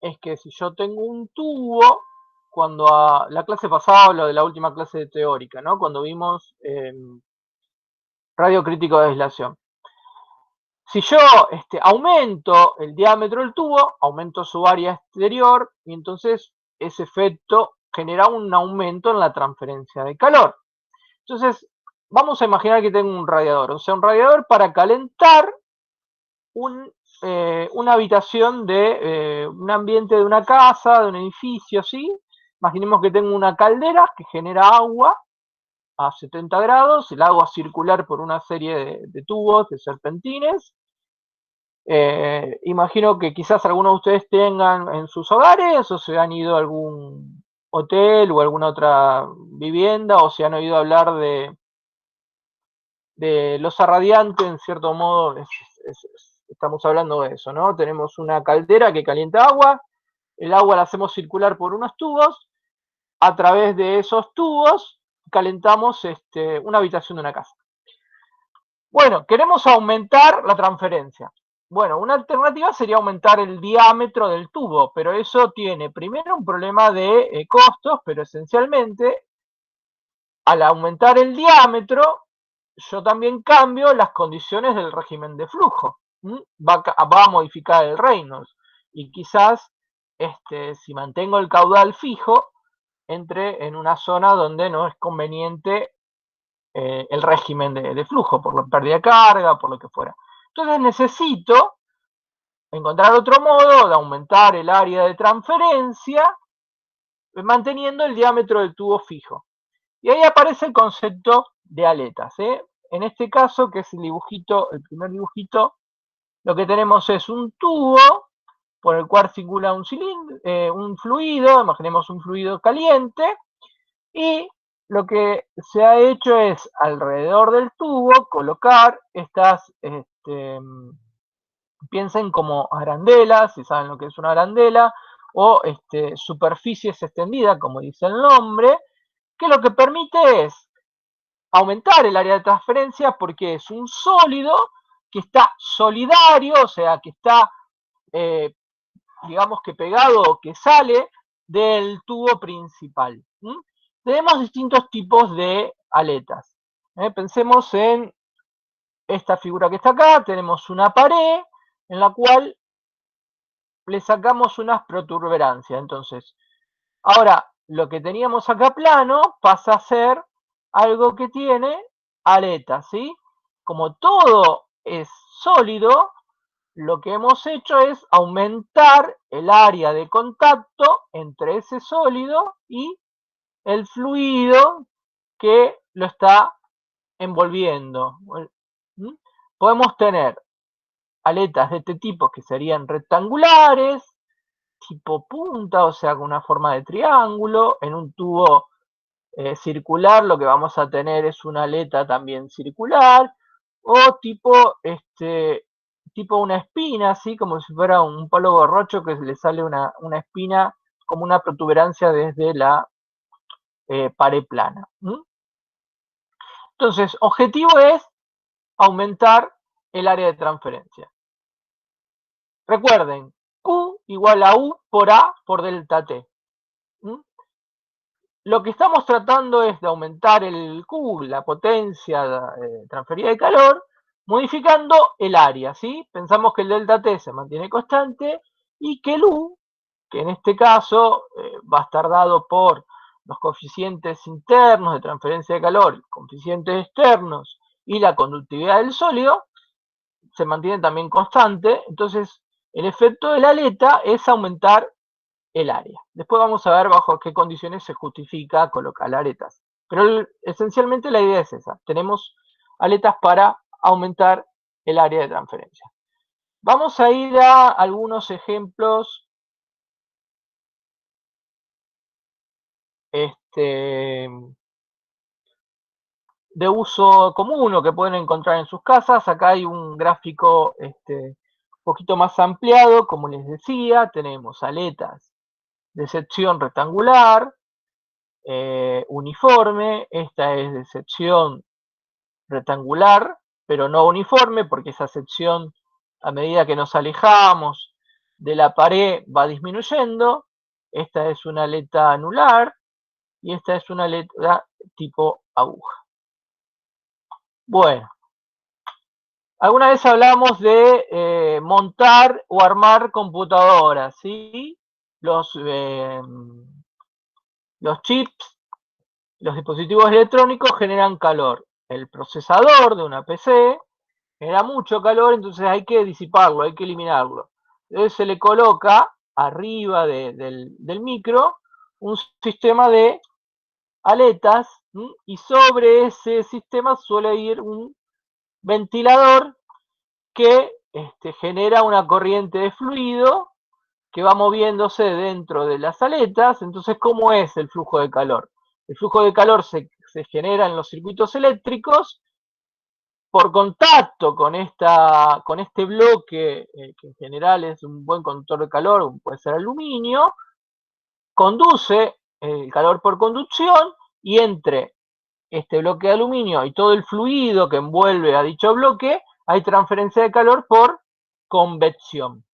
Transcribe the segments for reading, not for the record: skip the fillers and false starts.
es que si yo tengo un tubo, cuando la clase pasada, o lo de la última clase teórica, ¿no? Cuando vimos radio crítico de aislación. Si yo aumento el diámetro del tubo, aumento su área exterior y entonces ese efecto genera un aumento en la transferencia de calor. Entonces, vamos a imaginar que tengo un radiador, o sea, un radiador para calentar una habitación de un ambiente de una casa, de un edificio, ¿sí? Imaginemos que tengo una caldera que genera agua a 70 grados, el agua circular por una serie de tubos, de serpentines. Imagino que quizás algunos de ustedes tengan en sus hogares o se han ido a algún hotel o alguna otra vivienda o se han oído hablar de losa radiante, en cierto modo estamos hablando de eso, ¿no? Tenemos una caldera que calienta agua, el agua la hacemos circular por unos tubos, a través de esos tubos calentamos una habitación de una casa. Bueno, queremos aumentar la transferencia. Bueno, una alternativa sería aumentar el diámetro del tubo, pero eso tiene primero un problema de costos, pero esencialmente al aumentar el diámetro, yo también cambio las condiciones del régimen de flujo. Va a modificar el Reynolds y quizás si mantengo el caudal fijo, entre en una zona donde no es conveniente el régimen de flujo, por la pérdida de carga, por lo que fuera. Entonces necesito encontrar otro modo de aumentar el área de transferencia manteniendo el diámetro del tubo fijo. Y ahí aparece el concepto de aletas. En este caso, que es el dibujito, el primer dibujito, lo que tenemos es un tubo por el cual circula un cilindro, un fluido, imaginemos un fluido caliente, y lo que se ha hecho es alrededor del tubo colocar estas, piensen como arandelas, si saben lo que es una arandela, o superficies extendidas, como dice el nombre, que lo que permite es aumentar el área de transferencia porque es un sólido que está solidario, o sea, que está, digamos que pegado o que sale del tubo principal. Tenemos distintos tipos de aletas. Pensemos en esta figura que está acá, tenemos una pared en la cual le sacamos unas protuberancias. Entonces, ahora, lo que teníamos acá plano pasa a ser algo que tiene aletas, ¿sí? Como todo es sólido, lo que hemos hecho es aumentar el área de contacto entre ese sólido y el fluido que lo está envolviendo. Podemos tener aletas de este tipo que serían rectangulares, tipo punta, o sea, con una forma de triángulo. En un tubo circular lo que vamos a tener es una aleta también circular, o tipo una espina, así como si fuera un palo borrocho que le sale una espina como una protuberancia desde la pared plana. Entonces, objetivo es aumentar el área de transferencia. Recuerden, Q igual a U por A por delta T. Lo que estamos tratando es de aumentar el Q, la potencia transferida de calor, modificando el área, ¿sí? Pensamos que el delta T se mantiene constante y que el U, que en este caso va a estar dado por los coeficientes internos de transferencia de calor, coeficientes externos y la conductividad del sólido, se mantiene también constante. Entonces, el efecto de la aleta es aumentar el área. Después vamos a ver bajo qué condiciones se justifica colocar aletas. Pero esencialmente la idea es esa. Tenemos aletas para aumentar el área de transferencia. Vamos a ir a algunos ejemplos de uso común o que pueden encontrar en sus casas. Acá hay un gráfico un poquito más ampliado, como les decía, tenemos aletas de sección rectangular, uniforme, esta es de sección rectangular, pero no uniforme, porque esa sección, a medida que nos alejamos de la pared va disminuyendo. Esta es una aleta anular y esta es una aleta tipo aguja. Bueno, alguna vez hablamos de montar o armar computadoras, ¿sí? Los chips, los dispositivos electrónicos generan calor. El procesador de una PC genera mucho calor, entonces hay que disiparlo, hay que eliminarlo. Entonces se le coloca arriba del micro un sistema de aletas, ¿sí? Y sobre ese sistema suele ir un ventilador que genera una corriente de fluido que va moviéndose dentro de las aletas. Entonces, ¿cómo es el flujo de calor? El flujo de calor se genera en los circuitos eléctricos por contacto con este bloque, que en general es un buen conductor de calor, puede ser aluminio, conduce el calor por conducción, y entre este bloque de aluminio y todo el fluido que envuelve a dicho bloque, hay transferencia de calor por convección.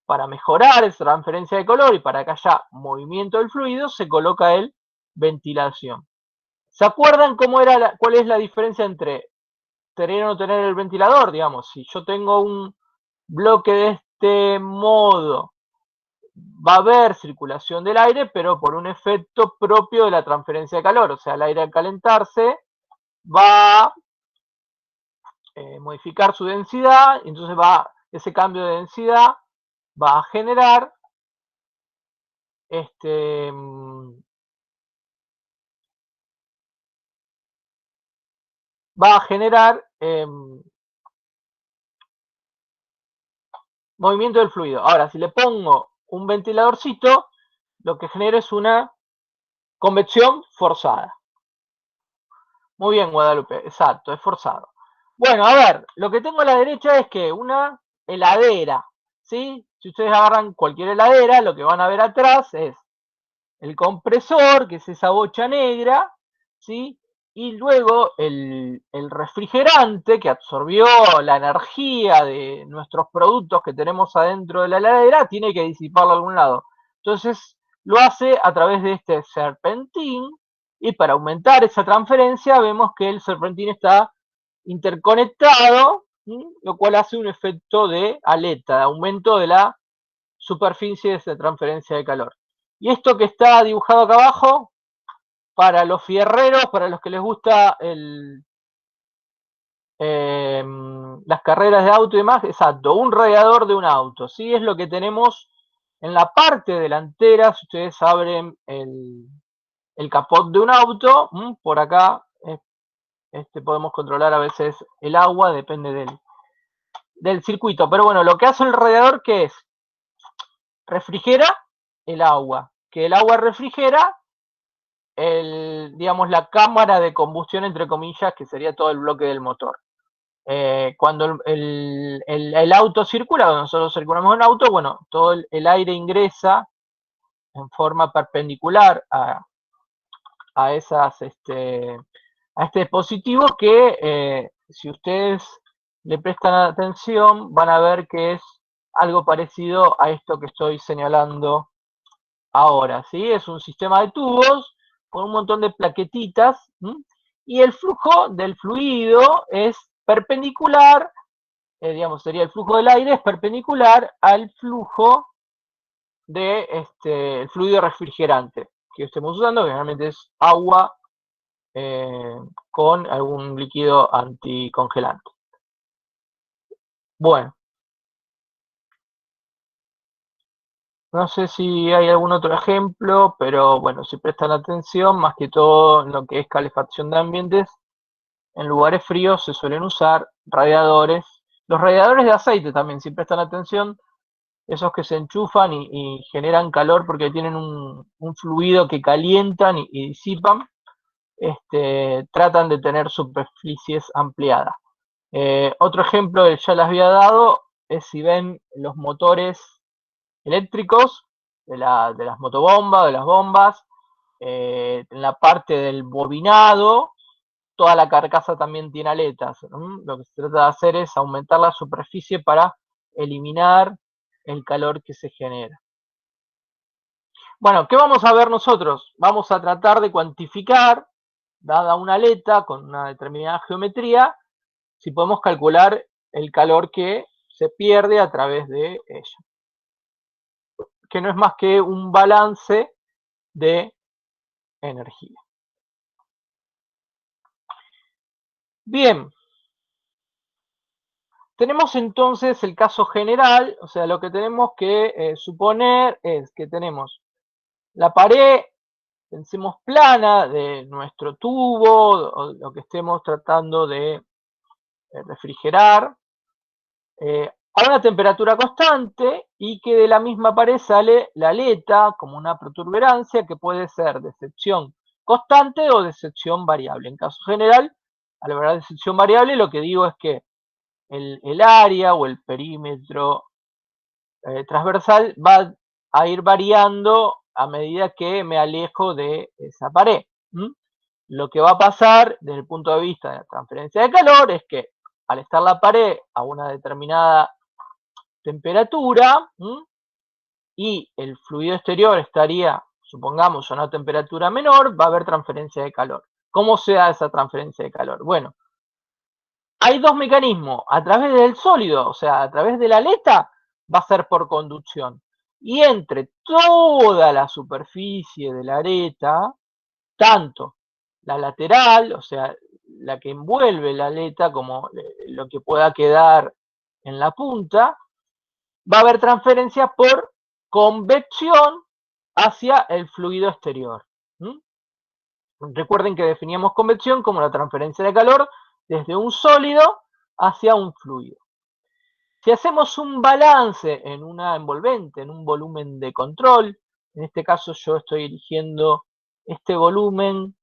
Para mejorar esa transferencia de calor y para que haya movimiento del fluido, se coloca el ventilación. ¿Se acuerdan cuál es la diferencia entre tener o no tener el ventilador? Digamos, si yo tengo un bloque de este modo, va a haber circulación del aire, pero por un efecto propio de la transferencia de calor. O sea, el aire al calentarse va a modificar su densidad, y entonces ese cambio de densidad va a generar movimiento del fluido. Ahora, si le pongo un ventiladorcito, lo que genera es una convección forzada. Muy bien, Guadalupe, exacto, es forzado. Bueno, a ver, lo que tengo a la derecha es que una heladera, ¿sí? Si ustedes agarran cualquier heladera, lo que van a ver atrás es el compresor, que es esa bocha negra, ¿sí? Y luego el refrigerante, que absorbió la energía de nuestros productos que tenemos adentro de la heladera, tiene que disiparlo a algún lado. Entonces lo hace a través de este serpentín, y para aumentar esa transferencia vemos que el serpentín está interconectado, ¿sí? Lo cual hace un efecto de aleta, de aumento de la superficie de esa transferencia de calor. Y esto que está dibujado acá abajo, para los fierreros, para los que les gusta las carreras de auto y demás, exacto, un radiador de un auto, ¿sí? Es lo que tenemos en la parte delantera. Si ustedes abren el capot de un auto, por acá podemos controlar a veces el agua, depende del circuito. Pero bueno, lo que hace el radiador, ¿qué es? Refrigera el agua. Que el agua refrigera digamos, la cámara de combustión, entre comillas, que sería todo el bloque del motor. Cuando el auto circula, cuando nosotros circulamos en un auto, bueno, todo el aire ingresa en forma perpendicular a este dispositivo, que si ustedes le prestan atención van a ver que es algo parecido a esto que estoy señalando ahora, ¿sí? Es un sistema de tubos con un montón de plaquetitas, ¿sí? Y el flujo del fluido es perpendicular, digamos, sería el flujo del aire, es perpendicular al flujo el fluido refrigerante que estemos usando, que generalmente es agua con algún líquido anticongelante. Bueno, no sé si hay algún otro ejemplo, pero bueno, si prestan atención, más que todo en lo que es calefacción de ambientes, en lugares fríos se suelen usar radiadores. Los radiadores de aceite también, si prestan atención, esos que se enchufan y generan calor porque tienen un fluido que calientan y disipan, tratan de tener superficies ampliadas. Otro ejemplo que ya les había dado es si ven los motores eléctricos de las motobombas, de las bombas, en la parte del bobinado, toda la carcasa también tiene aletas. Lo que se trata de hacer es aumentar la superficie para eliminar el calor que se genera. Bueno, ¿qué vamos a ver nosotros? Vamos a tratar de cuantificar, dada una aleta con una determinada geometría, si podemos calcular el calor que se pierde a través de ella, que no es más que un balance de energía. Bien, tenemos entonces el caso general, o sea, lo que tenemos que suponer es que tenemos la pared, pensemos plana, de nuestro tubo, o lo que estemos tratando de refrigerar, a una temperatura constante y que de la misma pared sale la aleta como una protuberancia que puede ser de sección constante o de sección variable. En caso general, al hablar de sección variable, lo que digo es que el área o el perímetro transversal va a ir variando a medida que me alejo de esa pared. Lo que va a pasar desde el punto de vista de la transferencia de calor es que al estar la pared a una determinada temperatura y el fluido exterior estaría, supongamos, a una temperatura menor, va a haber transferencia de calor. ¿Cómo se da esa transferencia de calor? Bueno, hay dos mecanismos. A través del sólido, o sea, a través de la aleta, va a ser por conducción. Y entre toda la superficie de la aleta, tanto la lateral, o sea, la que envuelve la aleta, como lo que pueda quedar en la punta, va a haber transferencia por convección hacia el fluido exterior. Recuerden que definíamos convección como la transferencia de calor desde un sólido hacia un fluido. Si hacemos un balance en una envolvente, en un volumen de control, en este caso yo estoy eligiendo este volumen,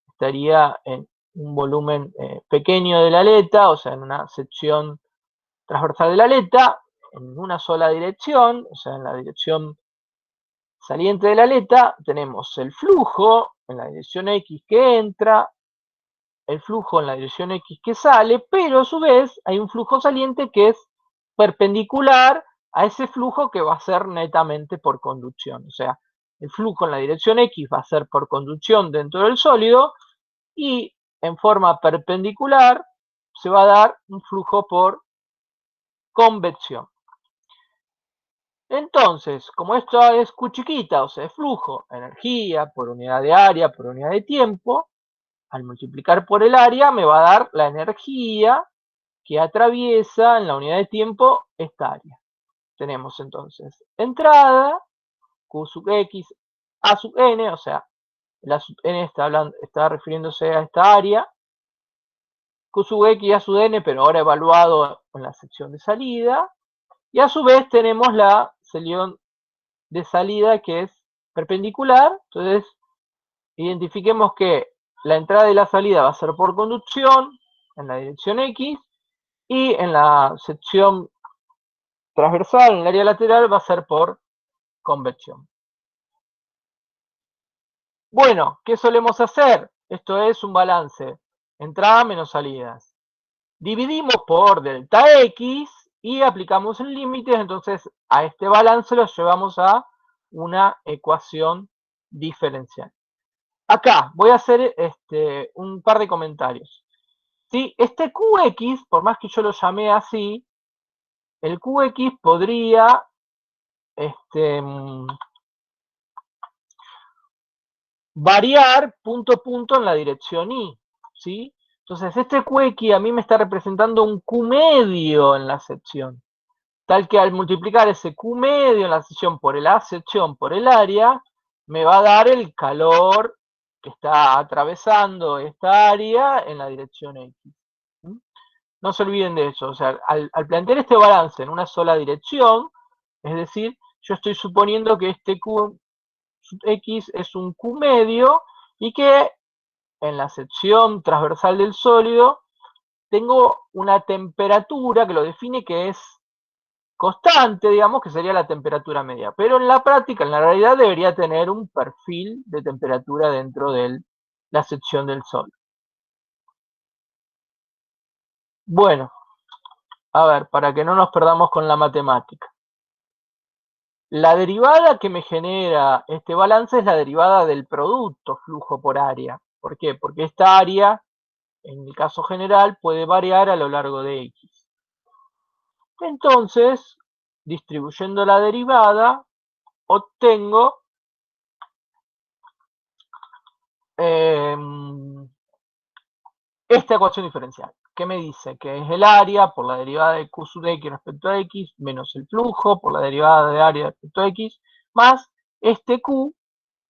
estaría en un volumen pequeño de la aleta, o sea, en una sección transversal de la aleta, en una sola dirección, o sea, en la dirección saliente de la aleta, tenemos el flujo en la dirección X que entra, el flujo en la dirección X que sale, pero a su vez hay un flujo saliente que es perpendicular a ese flujo que va a ser netamente por conducción. O sea, el flujo en la dirección X va a ser por conducción dentro del sólido y en forma perpendicular se va a dar un flujo por convección. Entonces, como esto es Q chiquita, o sea, es flujo, energía por unidad de área, por unidad de tiempo, al multiplicar por el área me va a dar la energía que atraviesa en la unidad de tiempo esta área. Tenemos entonces entrada, Q sub X, A sub N, o sea, la sub N está refiriéndose a esta área, Q sub X y A sub N, pero ahora evaluado en la sección de salida, y a su vez tenemos la sección de salida que es perpendicular, entonces identifiquemos que la entrada y la salida va a ser por conducción en la dirección X y en la sección transversal, en el área lateral, va a ser por convección. Bueno, ¿qué solemos hacer? Esto es un balance, entrada menos salidas. Dividimos por delta X y aplicamos el límite, entonces a este balance lo llevamos a una ecuación diferencial. Acá voy a hacer un par de comentarios. ¿Sí? Este QX, por más que yo lo llamé así, el QX podría variar punto a punto en la dirección Y. ¿Sí? Entonces este QX a mí me está representando un Q medio en la sección. Tal que al multiplicar ese Q medio en la sección por la sección por el área, me va a dar el calor que está atravesando esta área en la dirección X. No se olviden de eso, o sea, al plantear este balance en una sola dirección, es decir, yo estoy suponiendo que este Q X es un Q medio y que en la sección transversal del sólido tengo una temperatura que lo define que es constante, digamos, que sería la temperatura media. Pero en la práctica, en la realidad, debería tener un perfil de temperatura dentro de la sección del Sol. Bueno, a ver, para que no nos perdamos con la matemática. La derivada que me genera este balance es la derivada del producto flujo por área. ¿Por qué? Porque esta área, en el caso general, puede variar a lo largo de X. Entonces, distribuyendo la derivada, obtengo esta ecuación diferencial, que me dice que es el área por la derivada de Q sub X respecto a X, menos el flujo por la derivada de área respecto a X, más este Q,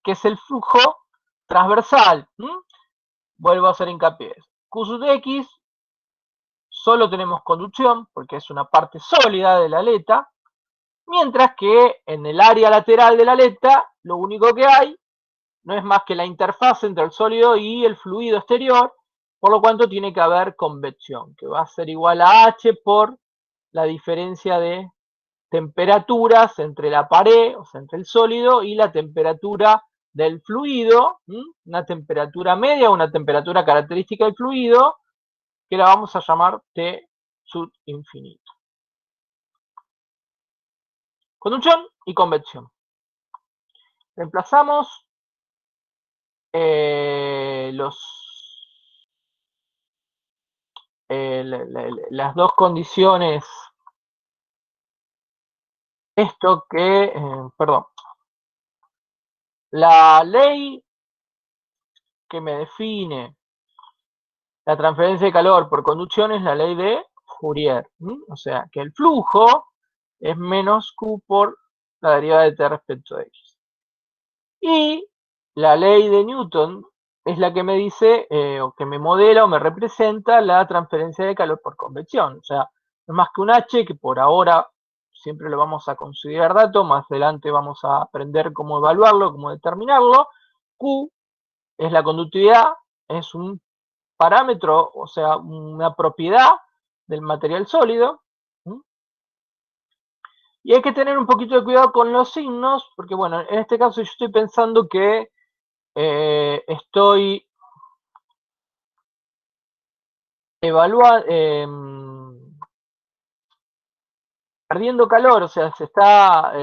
que es el flujo transversal. Vuelvo a hacer hincapié. Q sub X, solo tenemos conducción, porque es una parte sólida de la aleta, mientras que en el área lateral de la aleta, lo único que hay no es más que la interfaz entre el sólido y el fluido exterior, por lo cual tiene que haber convección, que va a ser igual a H por la diferencia de temperaturas entre la pared, o sea, entre el sólido y la temperatura del fluido, una temperatura media, una temperatura característica del fluido, que la vamos a llamar T sub infinito. Conducción y convección. Reemplazamos las dos condiciones. Esto que, perdón, la ley que me define la transferencia de calor por conducción es la ley de Fourier. O sea, que el flujo es menos Q por la derivada de T respecto a X. Y la ley de Newton es la que me dice, o que me modela o me representa la transferencia de calor por convección. O sea, no es más que un H, que por ahora siempre lo vamos a considerar dato, más adelante vamos a aprender cómo evaluarlo, cómo determinarlo. Q es la conductividad, es un parámetro, o sea, una propiedad del material sólido. Y hay que tener un poquito de cuidado con los signos, porque bueno, en este caso yo estoy pensando que estoy evaluando, perdiendo calor, o sea, se está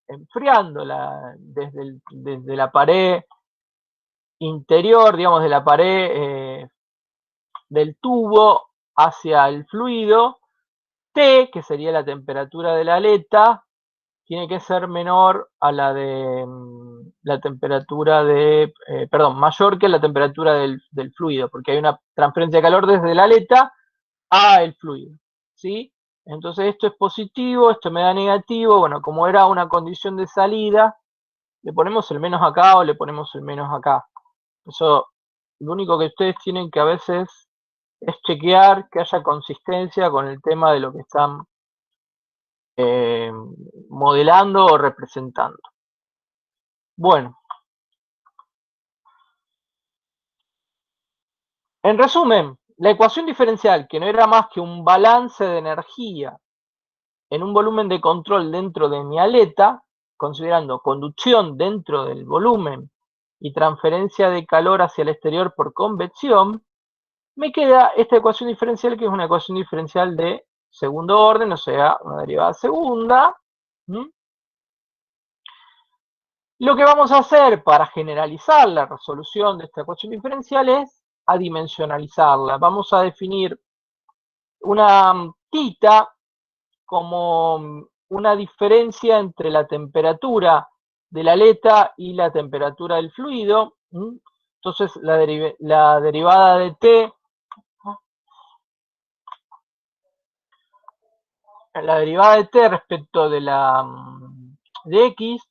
enfriando desde la pared interior, digamos, de la pared del tubo hacia el fluido. T, que sería la temperatura de la aleta, tiene que ser menor a la de la temperatura de, perdón, mayor que la temperatura del fluido, porque hay una transferencia de calor desde la aleta a el fluido, ¿sí? Entonces esto es positivo, esto me da negativo, bueno, como era una condición de salida, le ponemos el menos acá o le ponemos el menos acá. Eso, lo único que ustedes tienen que a veces es chequear que haya consistencia con el tema de lo que están modelando o representando. Bueno, en resumen, la ecuación diferencial, que no era más que un balance de energía en un volumen de control dentro de mi aleta, considerando conducción dentro del volumen y transferencia de calor hacia el exterior por convección, me queda esta ecuación diferencial, que es una ecuación diferencial de segundo orden, o sea, una derivada segunda. Lo que vamos a hacer para generalizar la resolución de esta ecuación diferencial es adimensionalizarla. Vamos a definir una tita como una diferencia entre la temperatura de la aleta y la temperatura del fluido. Entonces la derivada de T, la derivada de T respecto de de X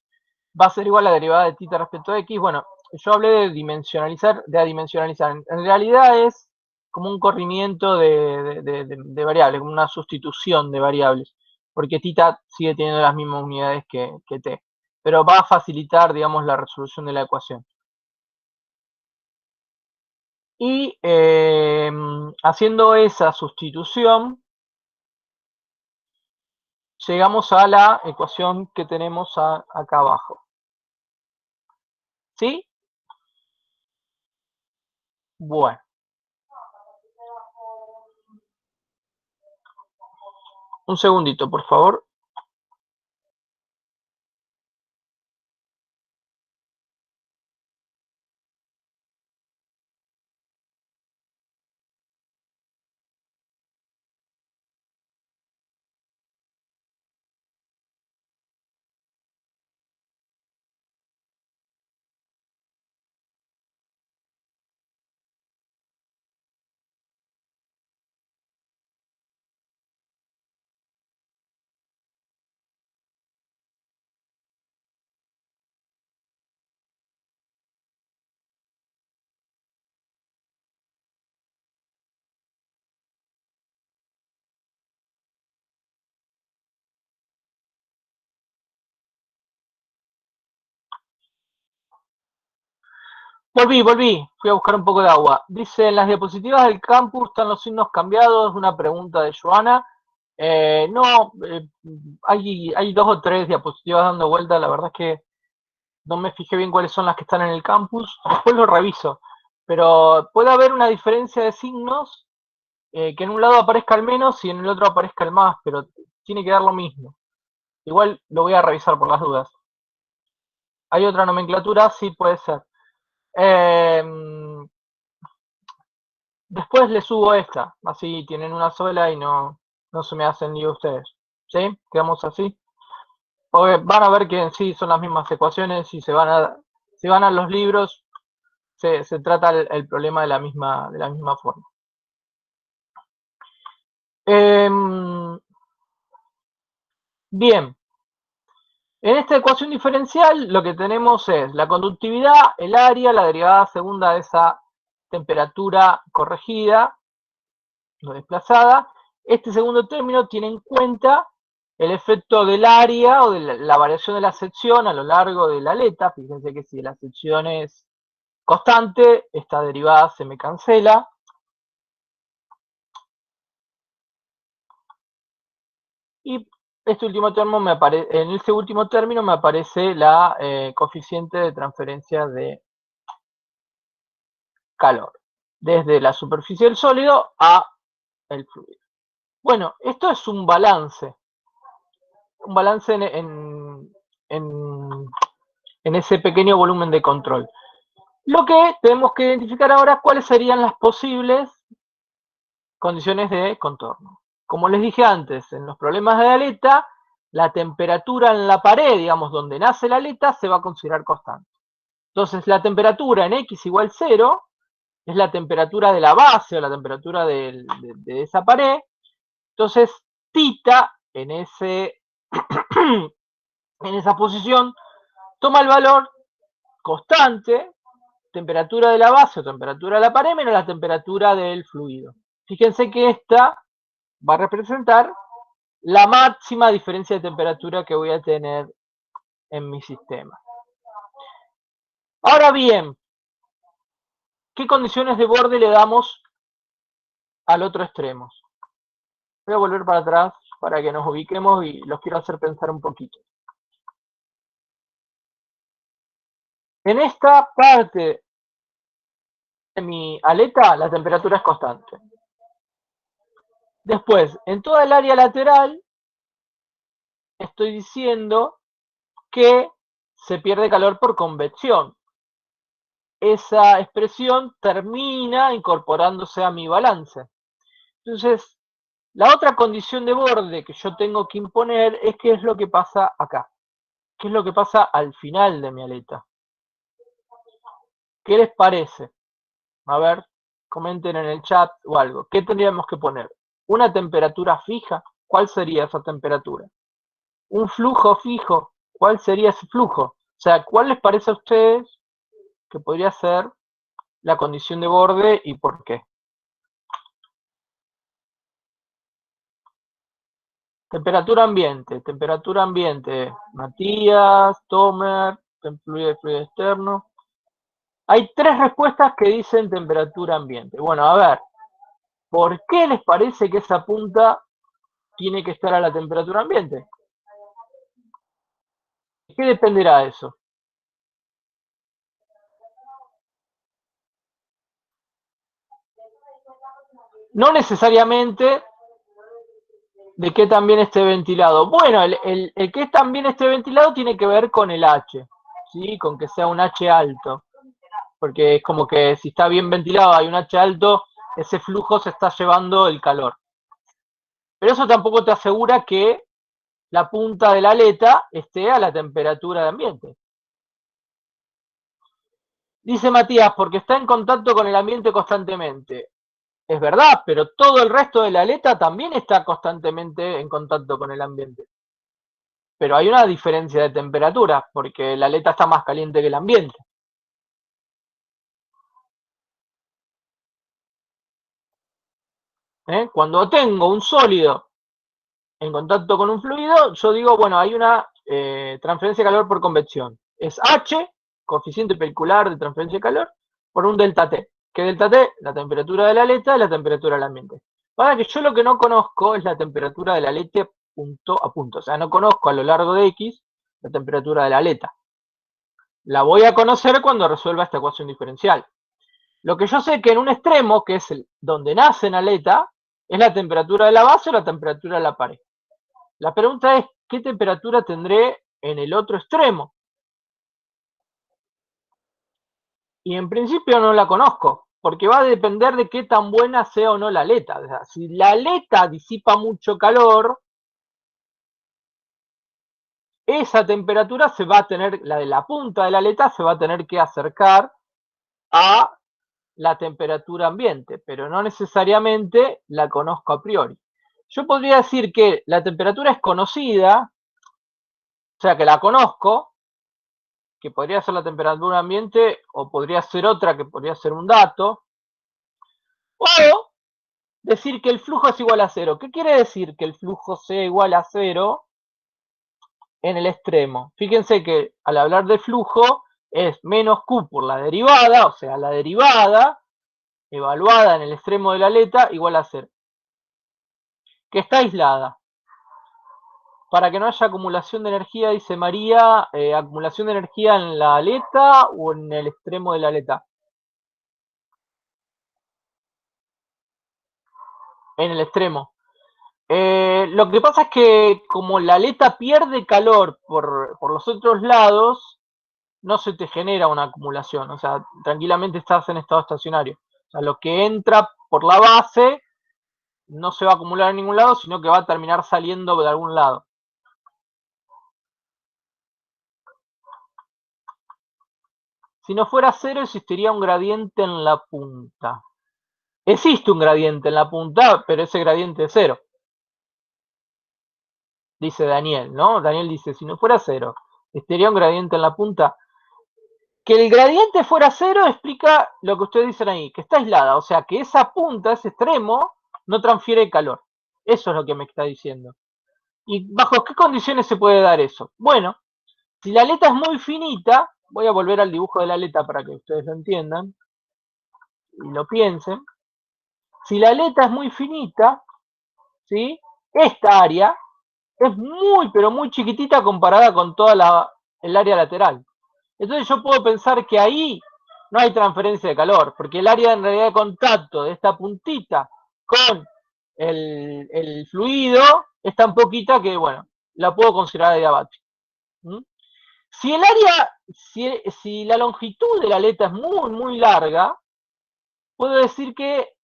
va a ser igual a la derivada de θ respecto a X. Bueno, yo hablé de dimensionalizar, de adimensionalizar. En realidad es como un corrimiento de variables, como una sustitución de variables, porque θ sigue teniendo las mismas unidades que T, pero va a facilitar, digamos, la resolución de la ecuación. Y haciendo esa sustitución, llegamos a la ecuación que tenemos acá abajo. ¿Sí? Bueno. Un segundito, por favor. Volví, fui a buscar un poco de agua. Dice, en las diapositivas del campus están los signos cambiados, una pregunta de Joana. No, hay dos o tres diapositivas dando vuelta, la verdad es que no me fijé bien cuáles son las que están en el campus, después lo reviso. Pero puede haber una diferencia de signos, que en un lado aparezca el menos y en el otro aparezca el más, pero tiene que dar lo mismo. Igual lo voy a revisar por las dudas. ¿Hay otra nomenclatura? Sí, puede ser. Eh, Después le subo esta, así tienen una sola y no se me hacen lío ustedes. ¿Sí? Quedamos así. Porque van a ver que en sí son las mismas ecuaciones y si van a los libros, se trata el problema de la misma forma. Bien, en esta ecuación diferencial lo que tenemos es la conductividad, el área, la derivada segunda de esa temperatura corregida o desplazada. Este segundo término tiene en cuenta el efecto del área o de la variación de la sección a lo largo de la aleta. Fíjense que si la sección es constante, esta derivada se me cancela. Y este último término en este último término me aparece la coeficiente de transferencia de calor, desde la superficie del sólido a el fluido. Bueno, esto es un balance en ese pequeño volumen de control. Lo que tenemos que identificar ahora es cuáles serían las posibles condiciones de contorno. Como les dije antes, en los problemas de aleta, la temperatura en la pared, digamos, donde nace la aleta, se va a considerar constante. Entonces, la temperatura en X igual 0 es la temperatura de la base o la temperatura de esa pared. Entonces, tita en esa posición toma el valor constante, temperatura de la base o temperatura de la pared menos la temperatura del fluido. Fíjense que esta va a representar la máxima diferencia de temperatura que voy a tener en mi sistema. Ahora bien, ¿qué condiciones de borde le damos al otro extremo? Voy a volver para atrás para que nos ubiquemos y los quiero hacer pensar un poquito. En esta parte de mi aleta la temperatura es constante. Después, en toda el área lateral estoy diciendo que se pierde calor por convección. Esa expresión termina incorporándose a mi balance. Entonces, la otra condición de borde que yo tengo que imponer es qué es lo que pasa acá. ¿Qué es lo que pasa al final de mi aleta? ¿Qué les parece? A ver, comenten en el chat o algo. ¿Qué tendríamos que poner? ¿Una temperatura fija? ¿Cuál sería esa temperatura? ¿Un flujo fijo? ¿Cuál sería ese flujo? O sea, ¿cuál les parece a ustedes que podría ser la condición de borde y por qué? Temperatura ambiente. Matías, Tomer, fluido externo. Hay tres respuestas que dicen temperatura ambiente. Bueno, a ver, ¿por qué les parece que esa punta tiene que estar a la temperatura ambiente? ¿De qué dependerá eso? No necesariamente de que también esté ventilado. Bueno, el que también esté ventilado tiene que ver con el H, ¿sí? Con que sea un H alto. Porque es como que si está bien ventilado, hay un H alto, ese flujo se está llevando el calor. Pero eso tampoco te asegura que la punta de la aleta esté a la temperatura de ambiente. Dice Matías, porque está en contacto con el ambiente constantemente. Es verdad, pero todo el resto de la aleta también está constantemente en contacto con el ambiente. Pero hay una diferencia de temperatura, porque la aleta está más caliente que el ambiente. Cuando tengo un sólido en contacto con un fluido, yo digo, bueno, hay una transferencia de calor por convección. Es H, coeficiente pericular de transferencia de calor, por un delta T. Que delta T, la temperatura de la aleta y la temperatura del ambiente. Para que yo lo que no conozco es la temperatura de la aleta punto a punto. O sea, no conozco a lo largo de X la temperatura de la aleta. La voy a conocer cuando resuelva esta ecuación diferencial. Lo que yo sé que en un extremo, que es donde nace en aleta, es la temperatura de la base o la temperatura de la pared. La pregunta es, ¿qué temperatura tendré en el otro extremo? Y en principio no la conozco, porque va a depender de qué tan buena sea o no la aleta. O sea, si la aleta disipa mucho calor, esa temperatura se va a tener, la de la punta de la aleta se va a tener que acercar a la temperatura ambiente, pero no necesariamente la conozco a priori. Yo podría decir que la temperatura es conocida, o sea que la conozco, que podría ser la temperatura ambiente o podría ser otra que podría ser un dato, o decir que el flujo es igual a cero. ¿Qué quiere decir que el flujo sea igual a cero en el extremo? Fíjense que al hablar de flujo es menos Q por la derivada, o sea, la derivada evaluada en el extremo de la aleta igual a cero. Que está aislada. Para que no haya acumulación de energía, dice María, acumulación de energía en la aleta o en el extremo de la aleta. En el extremo. Lo que pasa es que como la aleta pierde calor por los otros lados, no se te genera una acumulación. O sea, tranquilamente estás en estado estacionario. O sea, lo que entra por la base no se va a acumular en ningún lado, sino que va a terminar saliendo de algún lado. Si no fuera cero, existiría un gradiente en la punta. Existe un gradiente en la punta, pero ese gradiente es cero. Dice Daniel, ¿no? Daniel dice, si no fuera cero, existiría un gradiente en la punta. Que el gradiente fuera cero explica lo que ustedes dicen ahí, que está aislada, o sea, que esa punta, ese extremo, no transfiere calor. Eso es lo que me está diciendo. ¿Y bajo qué condiciones se puede dar eso? Bueno, si la aleta es muy finita, voy a volver al dibujo de la aleta para que ustedes lo entiendan y lo piensen. Si la aleta es muy finita, ¿sí? Esta área es muy, pero muy chiquitita comparada con toda el área lateral. Entonces yo puedo pensar que ahí no hay transferencia de calor, porque el área en realidad de contacto de esta puntita con el fluido es tan poquita que, bueno, la puedo considerar adiabática. ¿Mm? Si el área, si la longitud de la aleta es muy, muy larga, puedo decir que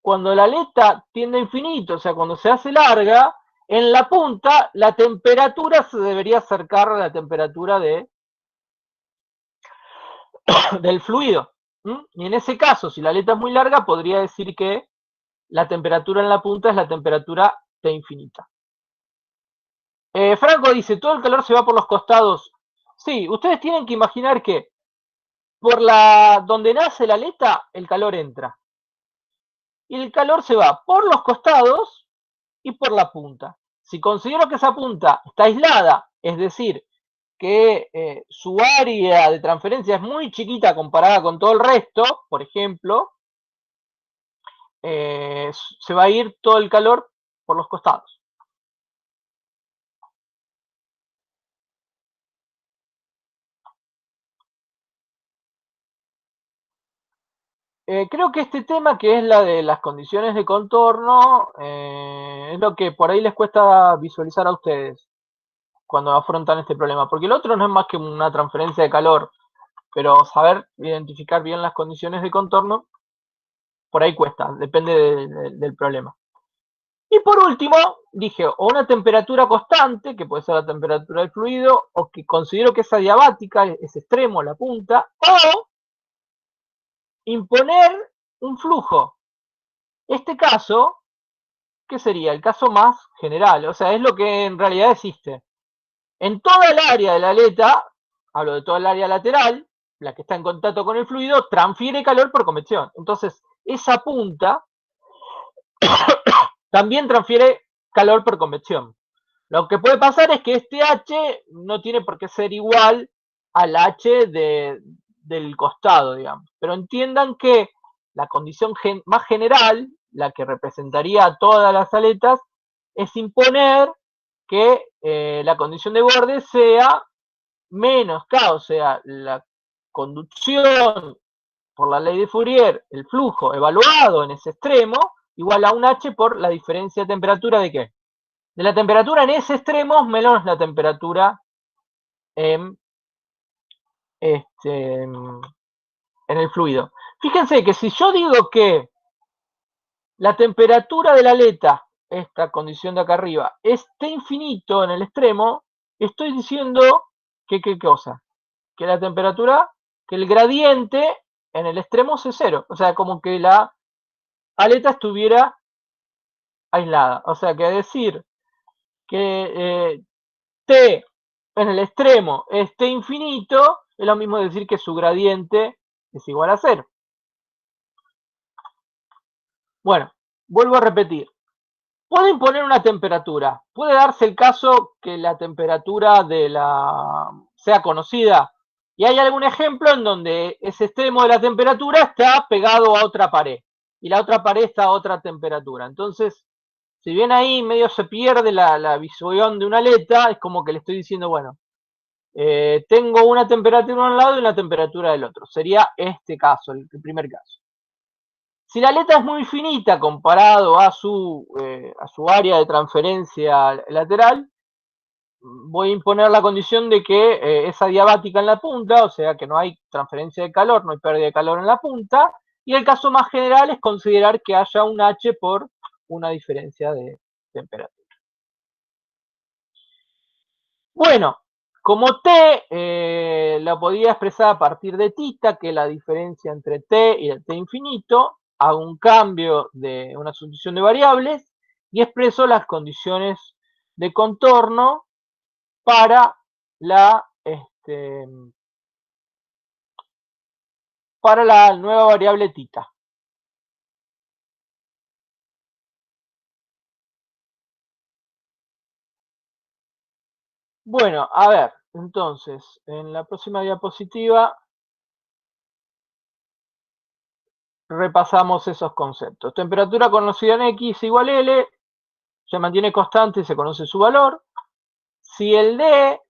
cuando la aleta tiende a infinito, o sea, cuando se hace larga, en la punta la temperatura se debería acercar a la temperatura del fluido. Y en ese caso, si la aleta es muy larga, podría decir que la temperatura en la punta es la temperatura T infinita. Franco dice, todo el calor se va por los costados. Sí, ustedes tienen que imaginar que por donde nace la aleta, el calor entra. Y el calor se va por los costados y por la punta. Si considero que esa punta está aislada, es decir, que su área de transferencia es muy chiquita comparada con todo el resto, por ejemplo, se va a ir todo el calor por los costados. Creo que este tema, que es la de las condiciones de contorno, es lo que por ahí les cuesta visualizar a ustedes cuando afrontan este problema, porque el otro no es más que una transferencia de calor, pero saber identificar bien las condiciones de contorno, por ahí cuesta, depende del problema. Y por último, dije, o una temperatura constante, que puede ser la temperatura del fluido, o que considero que es adiabática, es extremo, la punta, o imponer un flujo. Este caso, ¿qué sería? El caso más general, o sea, es lo que en realidad existe. En toda el área de la aleta, hablo de toda el área lateral, la que está en contacto con el fluido, transfiere calor por convección. Entonces, esa punta también transfiere calor por convección. Lo que puede pasar es que este H no tiene por qué ser igual al H del costado, digamos. Pero entiendan que la condición más general, la que representaría a todas las aletas, es imponer que la condición de borde sea menos K, o sea, la conducción por la ley de Fourier, el flujo evaluado en ese extremo, igual a un H por la diferencia de temperatura de ¿qué? De la temperatura en ese extremo menos la temperatura en, en el fluido. Fíjense que si yo digo que la temperatura de la aleta, esta condición de acá arriba, es T infinito en el extremo, estoy diciendo que ¿qué cosa? Que la temperatura, que el gradiente en el extremo es cero. O sea, como que la aleta estuviera aislada. O sea, que decir que T en el extremo es T infinito, es lo mismo decir que su gradiente es igual a cero. Bueno, vuelvo a repetir. Puedo imponer una temperatura. Puede darse el caso que la temperatura sea conocida. Y hay algún ejemplo en donde ese extremo de la temperatura está pegado a otra pared. Y la otra pared está a otra temperatura. Entonces, si bien ahí medio se pierde la visión de una aleta, es como que le estoy diciendo, bueno, tengo una temperatura de un lado y una temperatura del otro. Sería este caso, el primer caso. Si la aleta es muy finita comparado a su área de transferencia lateral, voy a imponer la condición de que es adiabática en la punta, o sea que no hay transferencia de calor, no hay pérdida de calor en la punta, y el caso más general es considerar que haya un H por una diferencia de temperatura. Bueno, como T la podía expresar a partir de tita, que es la diferencia entre T y el T infinito, hago un cambio de una sustitución de variables y expreso las condiciones de contorno para para la nueva variable tita. Bueno, a ver, entonces, en la próxima diapositiva repasamos esos conceptos. Temperatura conocida en X igual L, se mantiene constante y se conoce su valor. Si el D,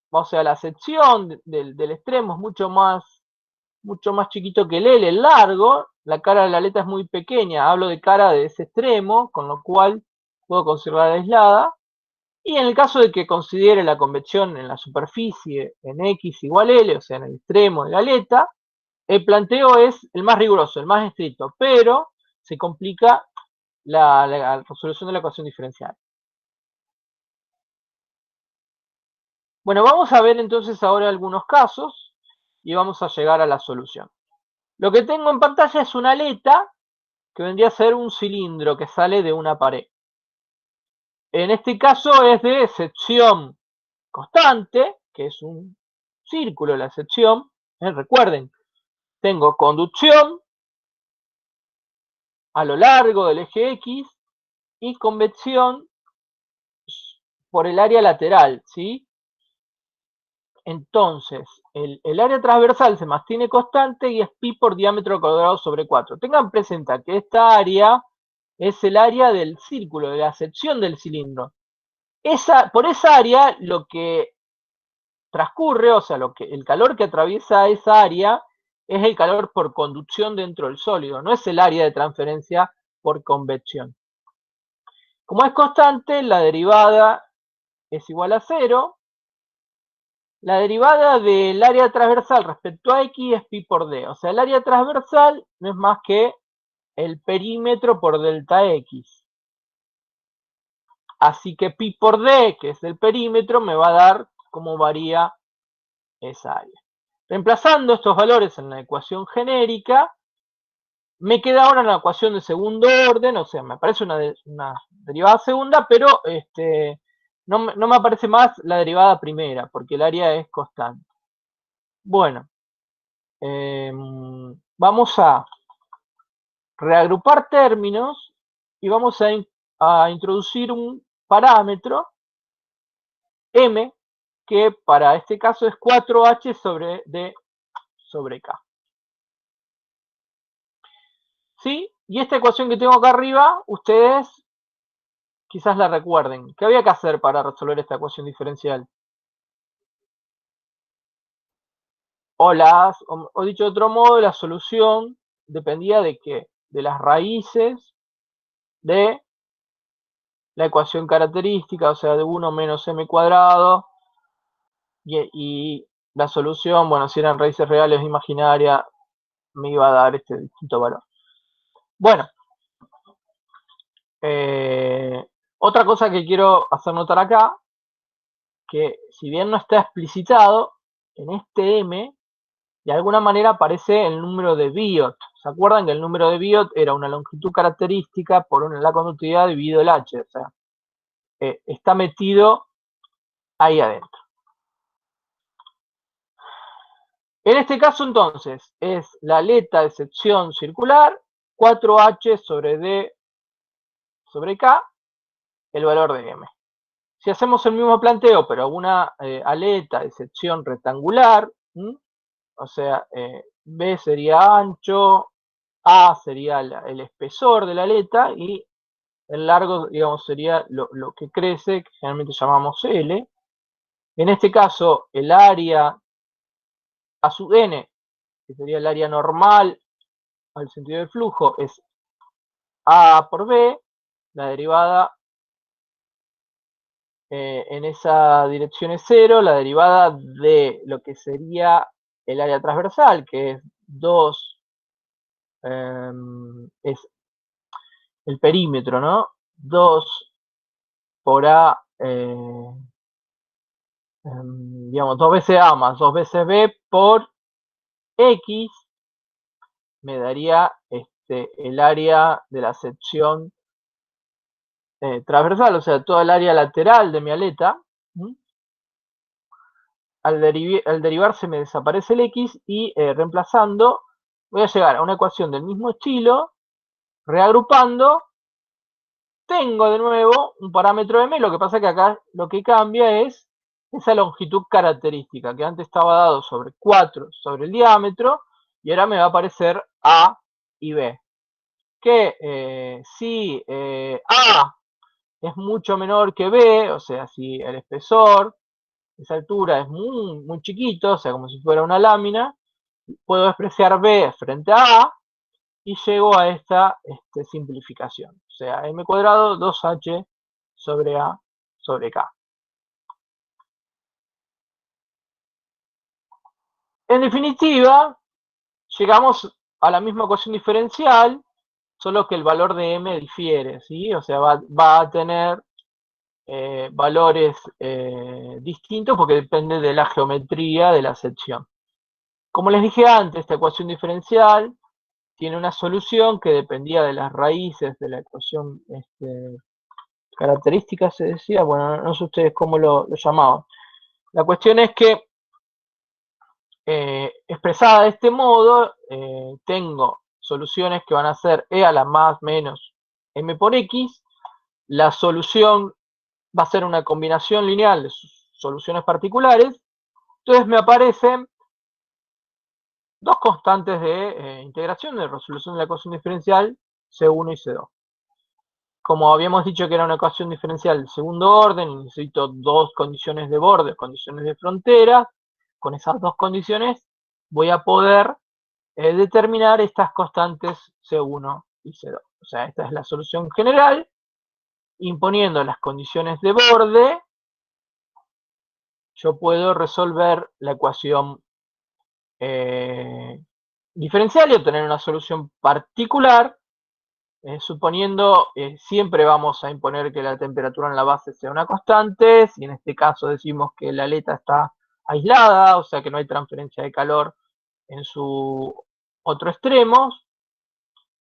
o sea, la sección del extremo es mucho más chiquito que el L, el largo, la cara de la aleta es muy pequeña, hablo de cara de ese extremo, con lo cual puedo conservar aislada. Y en el caso de que considere la convección en la superficie en X igual L, o sea, en el extremo de la aleta, el planteo es el más riguroso, el más estricto, pero se complica la resolución de la ecuación diferencial. Bueno, vamos a ver entonces ahora algunos casos y vamos a llegar a la solución. Lo que tengo en pantalla es una aleta que vendría a ser un cilindro que sale de una pared. En este caso es de sección constante, que es un círculo la sección. Recuerden, tengo conducción a lo largo del eje X y convección por el área lateral, ¿sí? Entonces, el área transversal se mantiene constante y es pi por diámetro cuadrado sobre 4. Tengan presente que esta área es el área del círculo, de la sección del cilindro. Por esa área, lo que transcurre, o sea, el calor que atraviesa esa área es el calor por conducción dentro del sólido, no es el área de transferencia por convección. Como es constante, la derivada es igual a 0. La derivada del área transversal respecto a X es pi por D. O sea, el área transversal no es más que el perímetro por delta X. Así que pi por D, que es el perímetro, me va a dar cómo varía esa área. Reemplazando estos valores en la ecuación genérica, me queda ahora la ecuación de segundo orden, o sea, me aparece una derivada segunda, pero no me aparece más la derivada primera, porque el área es constante. Bueno, vamos a reagrupar términos y vamos a introducir un parámetro m, que para este caso es 4h sobre d sobre K. ¿Sí? Y esta ecuación que tengo acá arriba, ustedes quizás la recuerden. ¿Qué había que hacer para resolver esta ecuación diferencial? O dicho de otro modo, la solución dependía de ¿qué? De las raíces de la ecuación característica, o sea, de 1 menos m cuadrado, y la solución, bueno, si eran raíces reales o imaginarias, me iba a dar este distinto valor. Bueno, otra cosa que quiero hacer notar acá, que si bien no está explicitado, en este m, de alguna manera aparece el número de Biot. ¿Se acuerdan que el número de Biot era una longitud característica por la conductividad dividido el h? O sea, está metido ahí adentro. En este caso, entonces, es la aleta de sección circular, 4h sobre d sobre k, el valor de m. Si hacemos el mismo planteo, pero una aleta de sección rectangular, o sea, B sería ancho, A sería el espesor de la aleta y el largo, digamos, sería lo que crece, que generalmente llamamos L. En este caso, el área a sub n, que sería el área normal al sentido del flujo, es A por B, la derivada en esa dirección es 0, la derivada de lo que sería el área transversal, que es 2, es el perímetro, ¿no? 2 por A, digamos, 2 veces A más 2 veces B por X, me daría el área de la sección transversal, o sea, toda el área lateral de mi aleta. Al derivar se me desaparece el X y reemplazando voy a llegar a una ecuación del mismo estilo, reagrupando, tengo de nuevo un parámetro m, lo que pasa es que acá lo que cambia es esa longitud característica, que antes estaba dado sobre 4 sobre el diámetro, y ahora me va a aparecer A y B. Que si A es mucho menor que B, o sea, si el espesor, esa altura es muy, muy chiquito, o sea, como si fuera una lámina, puedo despreciar B frente a A y llego a esta simplificación. O sea, m cuadrado 2h sobre A sobre K. En definitiva, llegamos a la misma ecuación diferencial, solo que el valor de m difiere, ¿sí? O sea, va a tener valores distintos porque depende de la geometría de la sección. Como les dije antes, esta ecuación diferencial tiene una solución que dependía de las raíces de la ecuación característica, se decía, bueno, no sé ustedes cómo lo llamaban. La cuestión es que, expresada de este modo, tengo soluciones que van a ser e a la más menos m por x. La solución va a ser una combinación lineal de soluciones particulares. Entonces me aparecen dos constantes de integración, de resolución de la ecuación diferencial, C1 y C2. Como habíamos dicho que era una ecuación diferencial de segundo orden, necesito dos condiciones de borde, condiciones de frontera. Con esas dos condiciones voy a poder determinar estas constantes C1 y C2. O sea, esta es la solución general. Imponiendo las condiciones de borde, yo puedo resolver la ecuación diferencial y obtener una solución particular. Suponiendo, siempre vamos a imponer que la temperatura en la base sea una constante, si en este caso decimos que la aleta está aislada, o sea que no hay transferencia de calor en su otro extremo,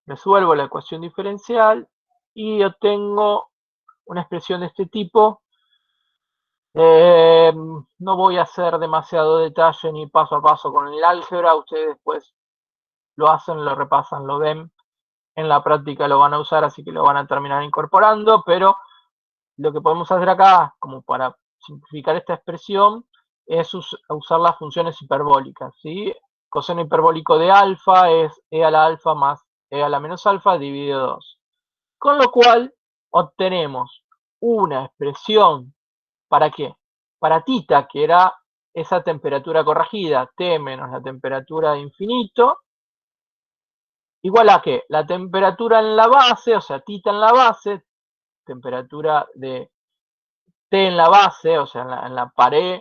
resuelvo la ecuación diferencial y obtengo una expresión de este tipo. No voy a hacer demasiado detalle ni paso a paso con el álgebra, ustedes después lo hacen, lo repasan, lo ven. En la práctica lo van a usar, así que lo van a terminar incorporando, pero lo que podemos hacer acá, como para simplificar esta expresión, es usar las funciones hiperbólicas, ¿sí? coseno hiperbólico de alfa es e a la alfa más e a la menos alfa dividido 2. Con lo cual obtenemos una expresión, ¿para qué? Para tita, que era esa temperatura corregida, T menos la temperatura de infinito, igual a que la temperatura en la base, o sea, tita en la base, temperatura de T en la base, o sea, en la pared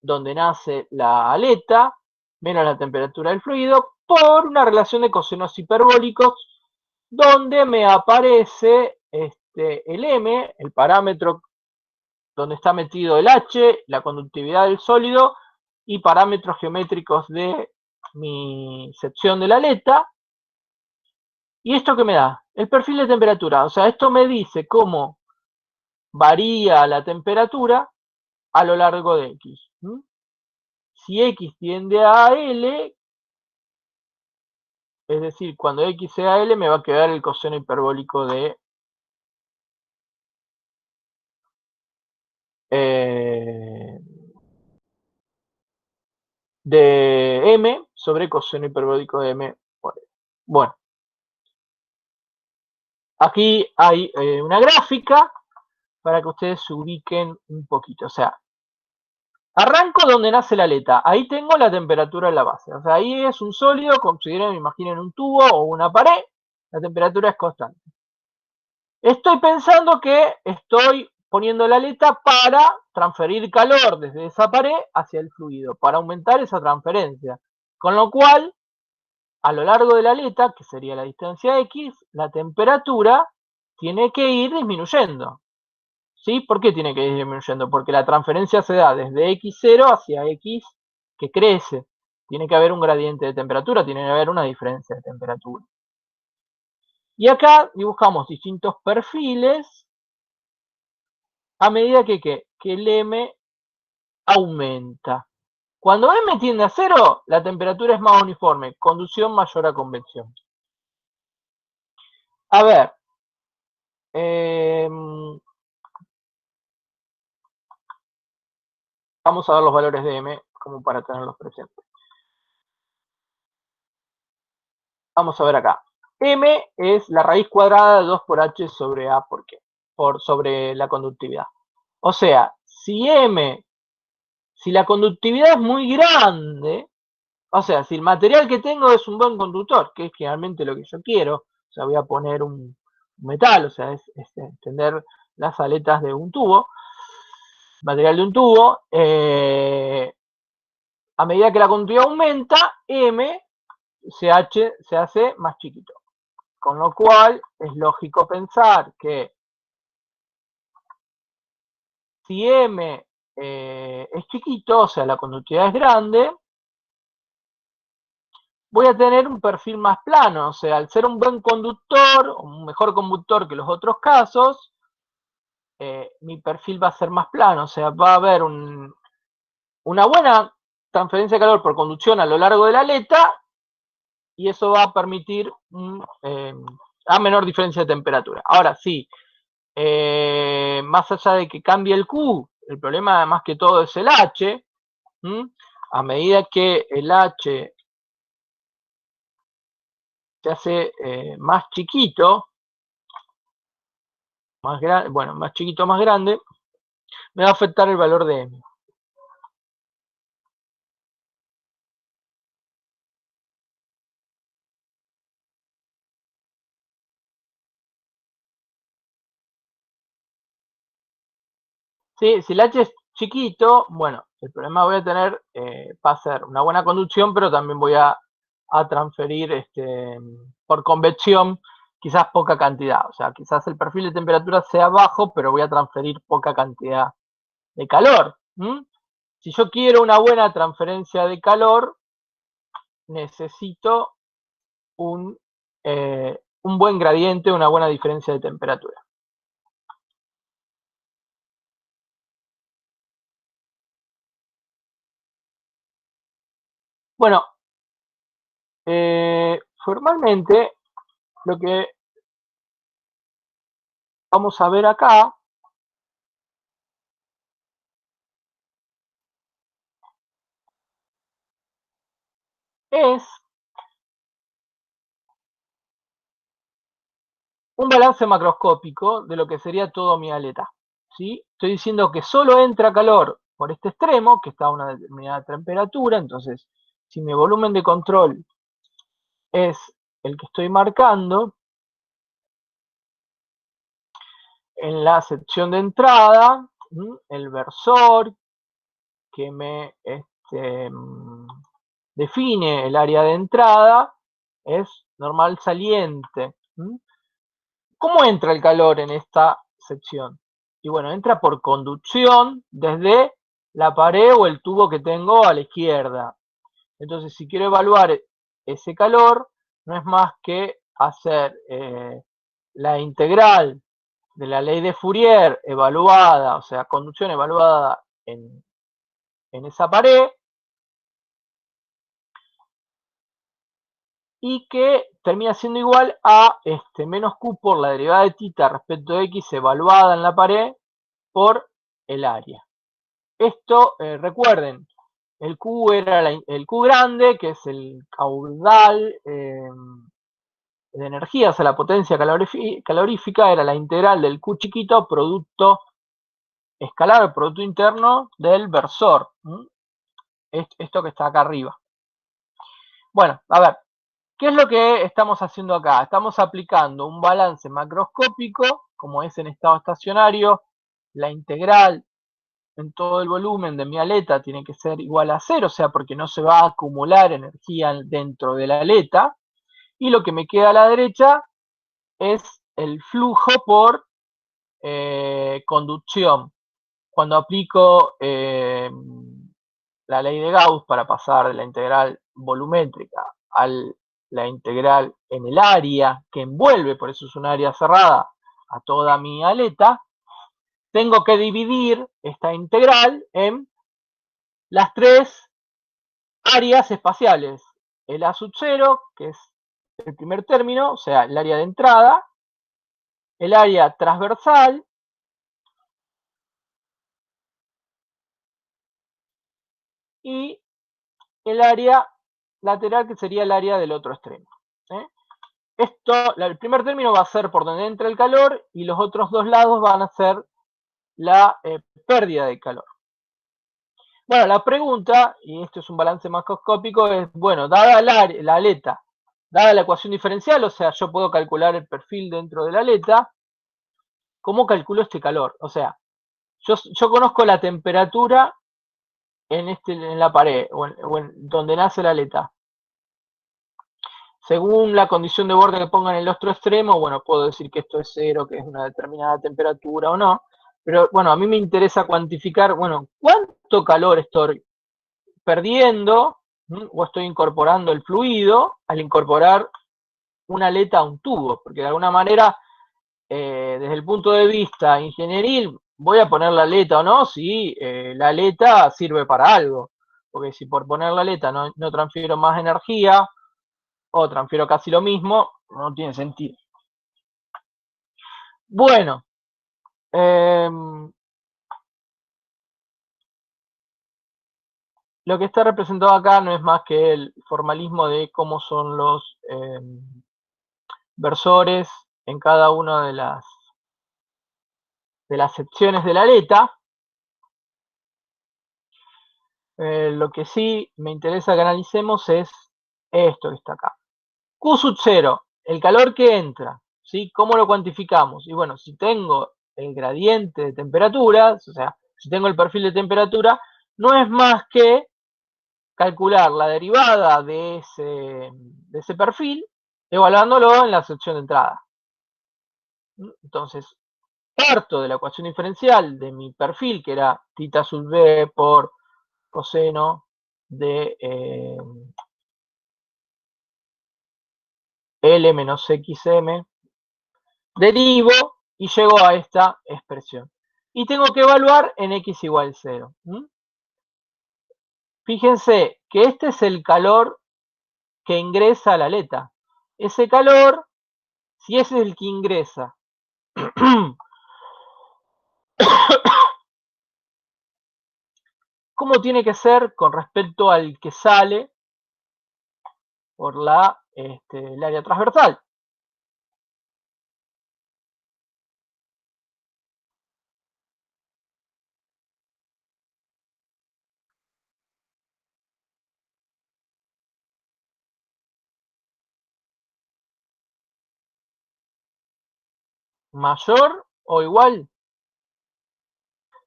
donde nace la aleta, menos la temperatura del fluido, por una relación de cosenos hiperbólicos, donde me aparece el M, el parámetro donde está metido el H, la conductividad del sólido, y parámetros geométricos de mi sección de la aleta. ¿Y esto qué me da? El perfil de temperatura. O sea, esto me dice cómo varía la temperatura a lo largo de X. Si X tiende a L, es decir, cuando X sea L, me va a quedar el coseno hiperbólico de M sobre coseno hiperbólico de M por L. Bueno, aquí hay una gráfica para que ustedes se ubiquen un poquito. O sea, arranco donde nace la aleta. Ahí tengo la temperatura en la base. O sea, ahí es un sólido, consideren, imaginen un tubo o una pared. La temperatura es constante. Estoy pensando que estoy poniendo la aleta para transferir calor desde esa pared hacia el fluido, para aumentar esa transferencia. Con lo cual, a lo largo de la aleta, que sería la distancia X, la temperatura tiene que ir disminuyendo. ¿Sí? ¿Por qué tiene que ir disminuyendo? Porque la transferencia se da desde X0 hacia X que crece. Tiene que haber un gradiente de temperatura, tiene que haber una diferencia de temperatura. Y acá dibujamos distintos perfiles a medida que el M aumenta. Cuando M tiende a 0, la temperatura es más uniforme, conducción mayor a convección. A ver, vamos a ver los valores de M como para tenerlos presentes. Vamos a ver acá. M es la raíz cuadrada de 2 por H sobre A, ¿por qué? Sobre la conductividad. O sea, si la conductividad es muy grande, o sea, si el material que tengo es un buen conductor, que es generalmente lo que yo quiero, o sea, voy a poner un metal, o sea, es extender las aletas de un tubo, material de un tubo, a medida que la conductividad aumenta, M se hace más chiquito. Con lo cual, es lógico pensar que si M es chiquito, o sea, la conductividad es grande, voy a tener un perfil más plano. O sea, al ser un buen conductor, un mejor conductor que los otros casos, mi perfil va a ser más plano. O sea, va a haber una buena transferencia de calor por conducción a lo largo de la aleta, y eso va a permitir a menor diferencia de temperatura. Ahora sí, más allá de que cambie el Q, el problema más que todo es el H. A medida que el H se hace más chiquito, más grande, bueno, más chiquito, más grande, me va a afectar el valor de M. ¿Sí? Si el H es chiquito, bueno, el problema voy a tener, va a ser una buena conducción, pero también voy a transferir por convección quizás poca cantidad. O sea, quizás el perfil de temperatura sea bajo, pero voy a transferir poca cantidad de calor. Si yo quiero una buena transferencia de calor, necesito un buen gradiente, una buena diferencia de temperatura. Bueno, formalmente lo que vamos a ver acá es un balance macroscópico de lo que sería todo mi aleta, ¿sí? Estoy diciendo que solo entra calor por este extremo, que está a una determinada temperatura, entonces, si mi volumen de control es el que estoy marcando, en la sección de entrada, el versor que me define el área de entrada es normal saliente. ¿Cómo entra el calor en esta sección? Y bueno, entra por conducción desde la pared o el tubo que tengo a la izquierda. Entonces, si quiero evaluar ese calor, no es más que hacer la integral de la ley de Fourier evaluada, o sea, conducción evaluada en esa pared, y que termina siendo igual a menos Q por la derivada de tita respecto de X evaluada en la pared por el área. Esto, recuerden, el Q era el Q grande, que es el caudal de energía, o sea, la potencia calorífica, era la integral del Q chiquito, producto escalar, producto interno del versor. Esto que está acá arriba. Bueno, a ver, ¿qué es lo que estamos haciendo acá? Estamos aplicando un balance macroscópico, como es en estado estacionario, la integral en todo el volumen de mi aleta tiene que ser igual a 0, o sea, porque no se va a acumular energía dentro de la aleta, y lo que me queda a la derecha es el flujo por conducción. Cuando aplico la ley de Gauss para pasar de la integral volumétrica a la integral en el área que envuelve, por eso es un área cerrada, a toda mi aleta, tengo que dividir esta integral en las tres áreas espaciales. El A sub 0, que es el primer término, o sea, el área de entrada, el área transversal, y el área lateral, que sería el área del otro extremo. El primer término va a ser por donde entra el calor, y los otros dos lados van a ser la pérdida de calor. Bueno, la pregunta, y esto es un balance macroscópico, es, bueno, dada la aleta, dada la ecuación diferencial, o sea, yo puedo calcular el perfil dentro de la aleta, ¿cómo calculo este calor? O sea, yo conozco la temperatura en la pared, o en donde nace la aleta. Según la condición de borde que ponga en el otro extremo, bueno, puedo decir que esto es 0, que es una determinada temperatura o no. Pero bueno, a mí me interesa cuantificar, bueno, cuánto calor estoy perdiendo o estoy incorporando el fluido al incorporar una aleta a un tubo. Porque de alguna manera, desde el punto de vista ingenieril, voy a poner la aleta o no si la aleta sirve para algo. Porque si por poner la aleta no transfiero más energía, o transfiero casi lo mismo, no tiene sentido. Bueno, lo que está representado acá no es más que el formalismo de cómo son los versores en cada una de las secciones de la aleta. Lo que sí me interesa que analicemos es esto que está acá. Q sub 0, el calor que entra, ¿sí? ¿Cómo lo cuantificamos? Y bueno, si tengo el gradiente de temperaturas, o sea, si tengo el perfil de temperatura, no es más que calcular la derivada de ese perfil, evaluándolo en la sección de entrada. Entonces, parto de la ecuación diferencial de mi perfil, que era tita sub b por coseno de L menos XM, derivo y llego a esta expresión. Y tengo que evaluar en X igual 0. Fíjense que este es el calor que ingresa a la aleta. Ese calor, si ese es el que ingresa, ¿cómo tiene que ser con respecto al que sale por el área transversal. Mayor o igual.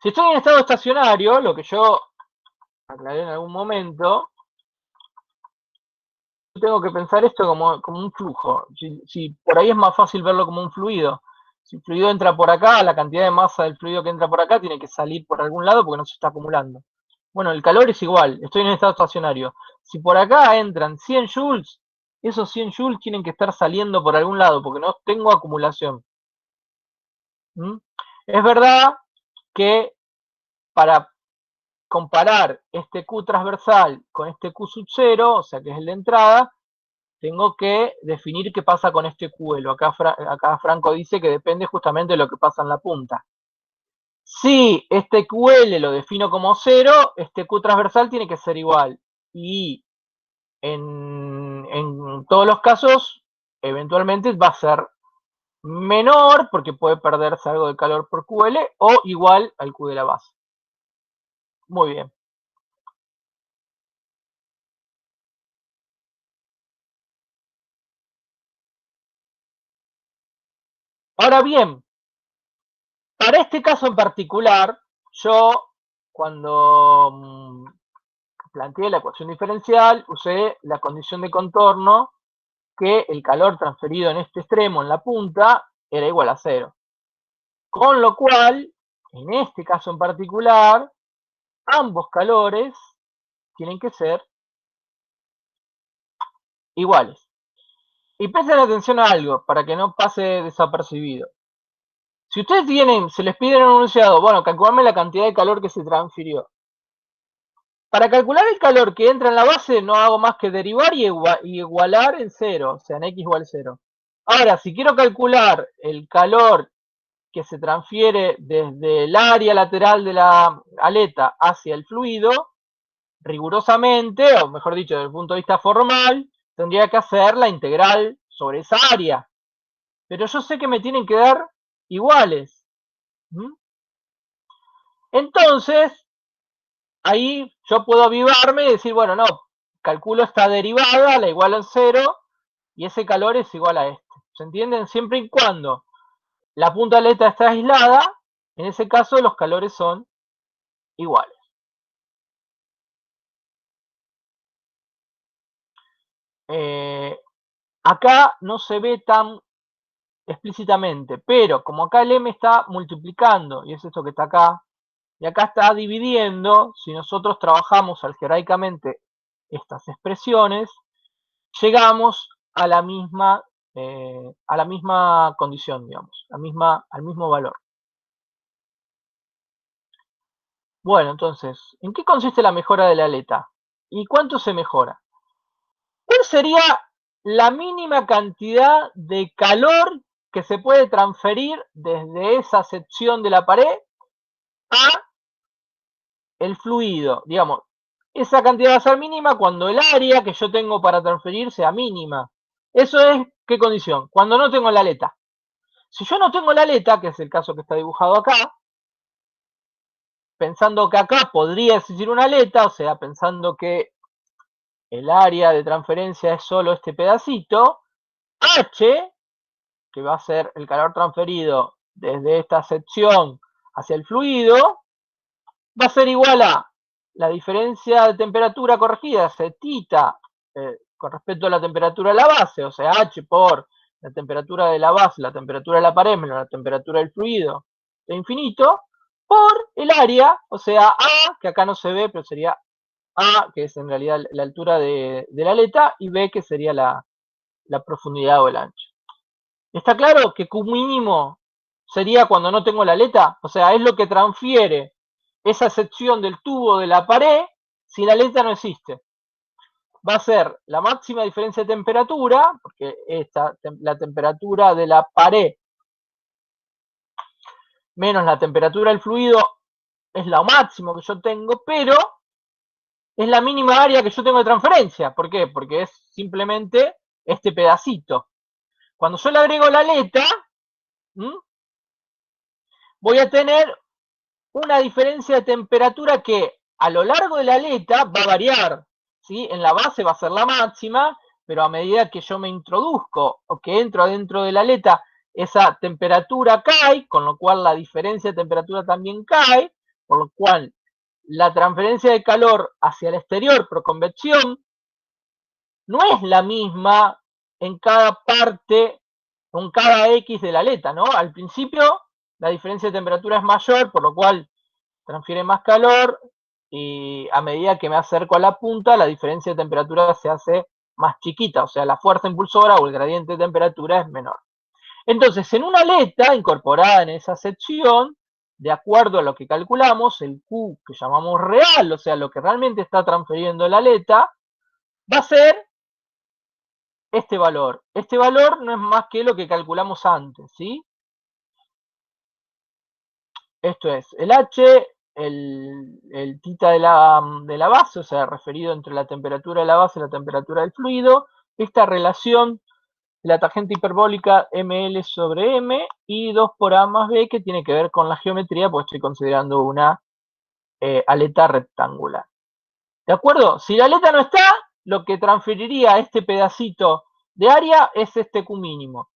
Si estoy en estado estacionario, lo que yo aclaré en algún momento, tengo que pensar esto como un flujo. Si por ahí es más fácil verlo como un fluido. Si el fluido entra por acá, la cantidad de masa del fluido que entra por acá tiene que salir por algún lado porque no se está acumulando. Bueno, el calor es igual, estoy en estado estacionario. Si por acá entran 100 joules, esos 100 joules tienen que estar saliendo por algún lado porque no tengo acumulación. ¿Mm? Es verdad que para comparar este Q transversal con este Q sub 0, o sea que es el de entrada, tengo que definir qué pasa con este QL. Acá Franco dice que depende justamente de lo que pasa en la punta. Si este QL lo defino como 0, este Q transversal tiene que ser igual. Y en todos los casos, eventualmente va a ser menor, porque puede perderse algo de calor por QL, o igual al Q de la base. Muy bien. Ahora bien, para este caso en particular, yo cuando planteé la ecuación diferencial, usé la condición de contorno que el calor transferido en este extremo, en la punta, era igual a 0. Con lo cual, en este caso en particular, ambos calores tienen que ser iguales. Y presten atención a algo, para que no pase desapercibido. Si ustedes se les pide en un enunciado, bueno, calcularme la cantidad de calor que se transfirió. Para calcular el calor que entra en la base, no hago más que derivar y igualar en 0, o sea, en x igual 0. Ahora, si quiero calcular el calor que se transfiere desde el área lateral de la aleta hacia el fluido, rigurosamente, o mejor dicho, desde el punto de vista formal, tendría que hacer la integral sobre esa área. Pero yo sé que me tienen que dar iguales. ¿Mm? Entonces, ahí yo puedo avivarme y decir, bueno, no, calculo esta derivada, la igualo en 0, y ese calor es igual a este. ¿Se entienden? Siempre y cuando la punta aleta está aislada, en ese caso los calores son iguales. Acá no se ve tan explícitamente, pero como acá el m está multiplicando, y es esto que está acá, y acá está dividiendo, si nosotros trabajamos algebraicamente estas expresiones, llegamos a la misma condición, digamos, al mismo valor. Bueno, entonces, ¿en qué consiste la mejora de la aleta? ¿Y cuánto se mejora? ¿Cuál sería la mínima cantidad de calor que se puede transferir desde esa sección de la pared a el fluido? Digamos, esa cantidad va a ser mínima cuando el área que yo tengo para transferir sea mínima. Eso es, ¿qué condición? Cuando no tengo la aleta. Si yo no tengo la aleta, que es el caso que está dibujado acá, pensando que acá podría existir una aleta, o sea, pensando que el área de transferencia es solo este pedacito, H, que va a ser el calor transferido desde esta sección hacia el fluido, va a ser igual a la diferencia de temperatura corregida, θ, con respecto a la temperatura de la base, o sea, H por la temperatura de la base, la temperatura de la pared menos la temperatura del fluido de infinito, por el área, o sea, A, que acá no se ve, pero sería A, que es en realidad la altura de la aleta, y B, que sería la profundidad o el ancho. ¿Está claro que Q mínimo sería cuando no tengo la aleta? O sea, es lo que transfiere esa sección del tubo de la pared si la aleta no existe. Va a ser la máxima diferencia de temperatura, porque la temperatura de la pared menos la temperatura del fluido es lo máximo que yo tengo, pero es la mínima área que yo tengo de transferencia. ¿Por qué? Porque es simplemente este pedacito. Cuando yo le agrego la aleta, voy a tener una diferencia de temperatura que a lo largo de la aleta va a variar, ¿sí? En la base va a ser la máxima, pero a medida que yo me introduzco o que entro adentro de la aleta, esa temperatura cae, con lo cual la diferencia de temperatura también cae, por lo cual la transferencia de calor hacia el exterior por convección no es la misma en cada parte, con cada X de la aleta, ¿no? Al principio la diferencia de temperatura es mayor, por lo cual transfiere más calor y a medida que me acerco a la punta, la diferencia de temperatura se hace más chiquita, o sea, la fuerza impulsora o el gradiente de temperatura es menor. Entonces, en una aleta incorporada en esa sección, de acuerdo a lo que calculamos, el Q que llamamos real, o sea, lo que realmente está transfiriendo la aleta, va a ser este valor. Este valor no es más que lo que calculamos antes, ¿sí? Esto es el H, el tita de la base, o sea, referido entre la temperatura de la base y la temperatura del fluido, esta relación de la tangente hiperbólica ml sobre m y 2 por a más b, que tiene que ver con la geometría, pues estoy considerando una aleta rectangular. ¿De acuerdo? Si la aleta no está, lo que transferiría este pedacito de área es este Q mínimo.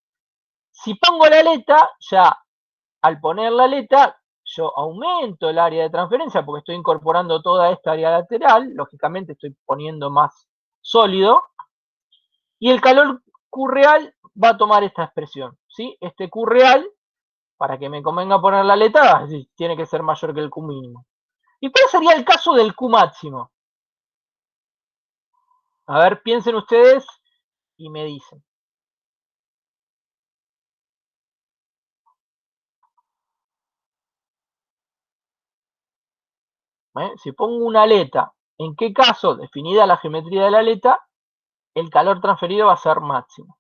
Si pongo la aleta, ya al poner la aleta, yo aumento el área de transferencia porque estoy incorporando toda esta área lateral, lógicamente estoy poniendo más sólido, y el calor Q real va a tomar esta expresión, ¿sí? Este Q real, para que me convenga poner la aleta, tiene que ser mayor que el Q mínimo. ¿Y cuál sería el caso del Q máximo? A ver, piensen ustedes y me dicen. Si pongo una aleta, ¿en qué caso, definida la geometría de la aleta, el calor transferido va a ser máximo?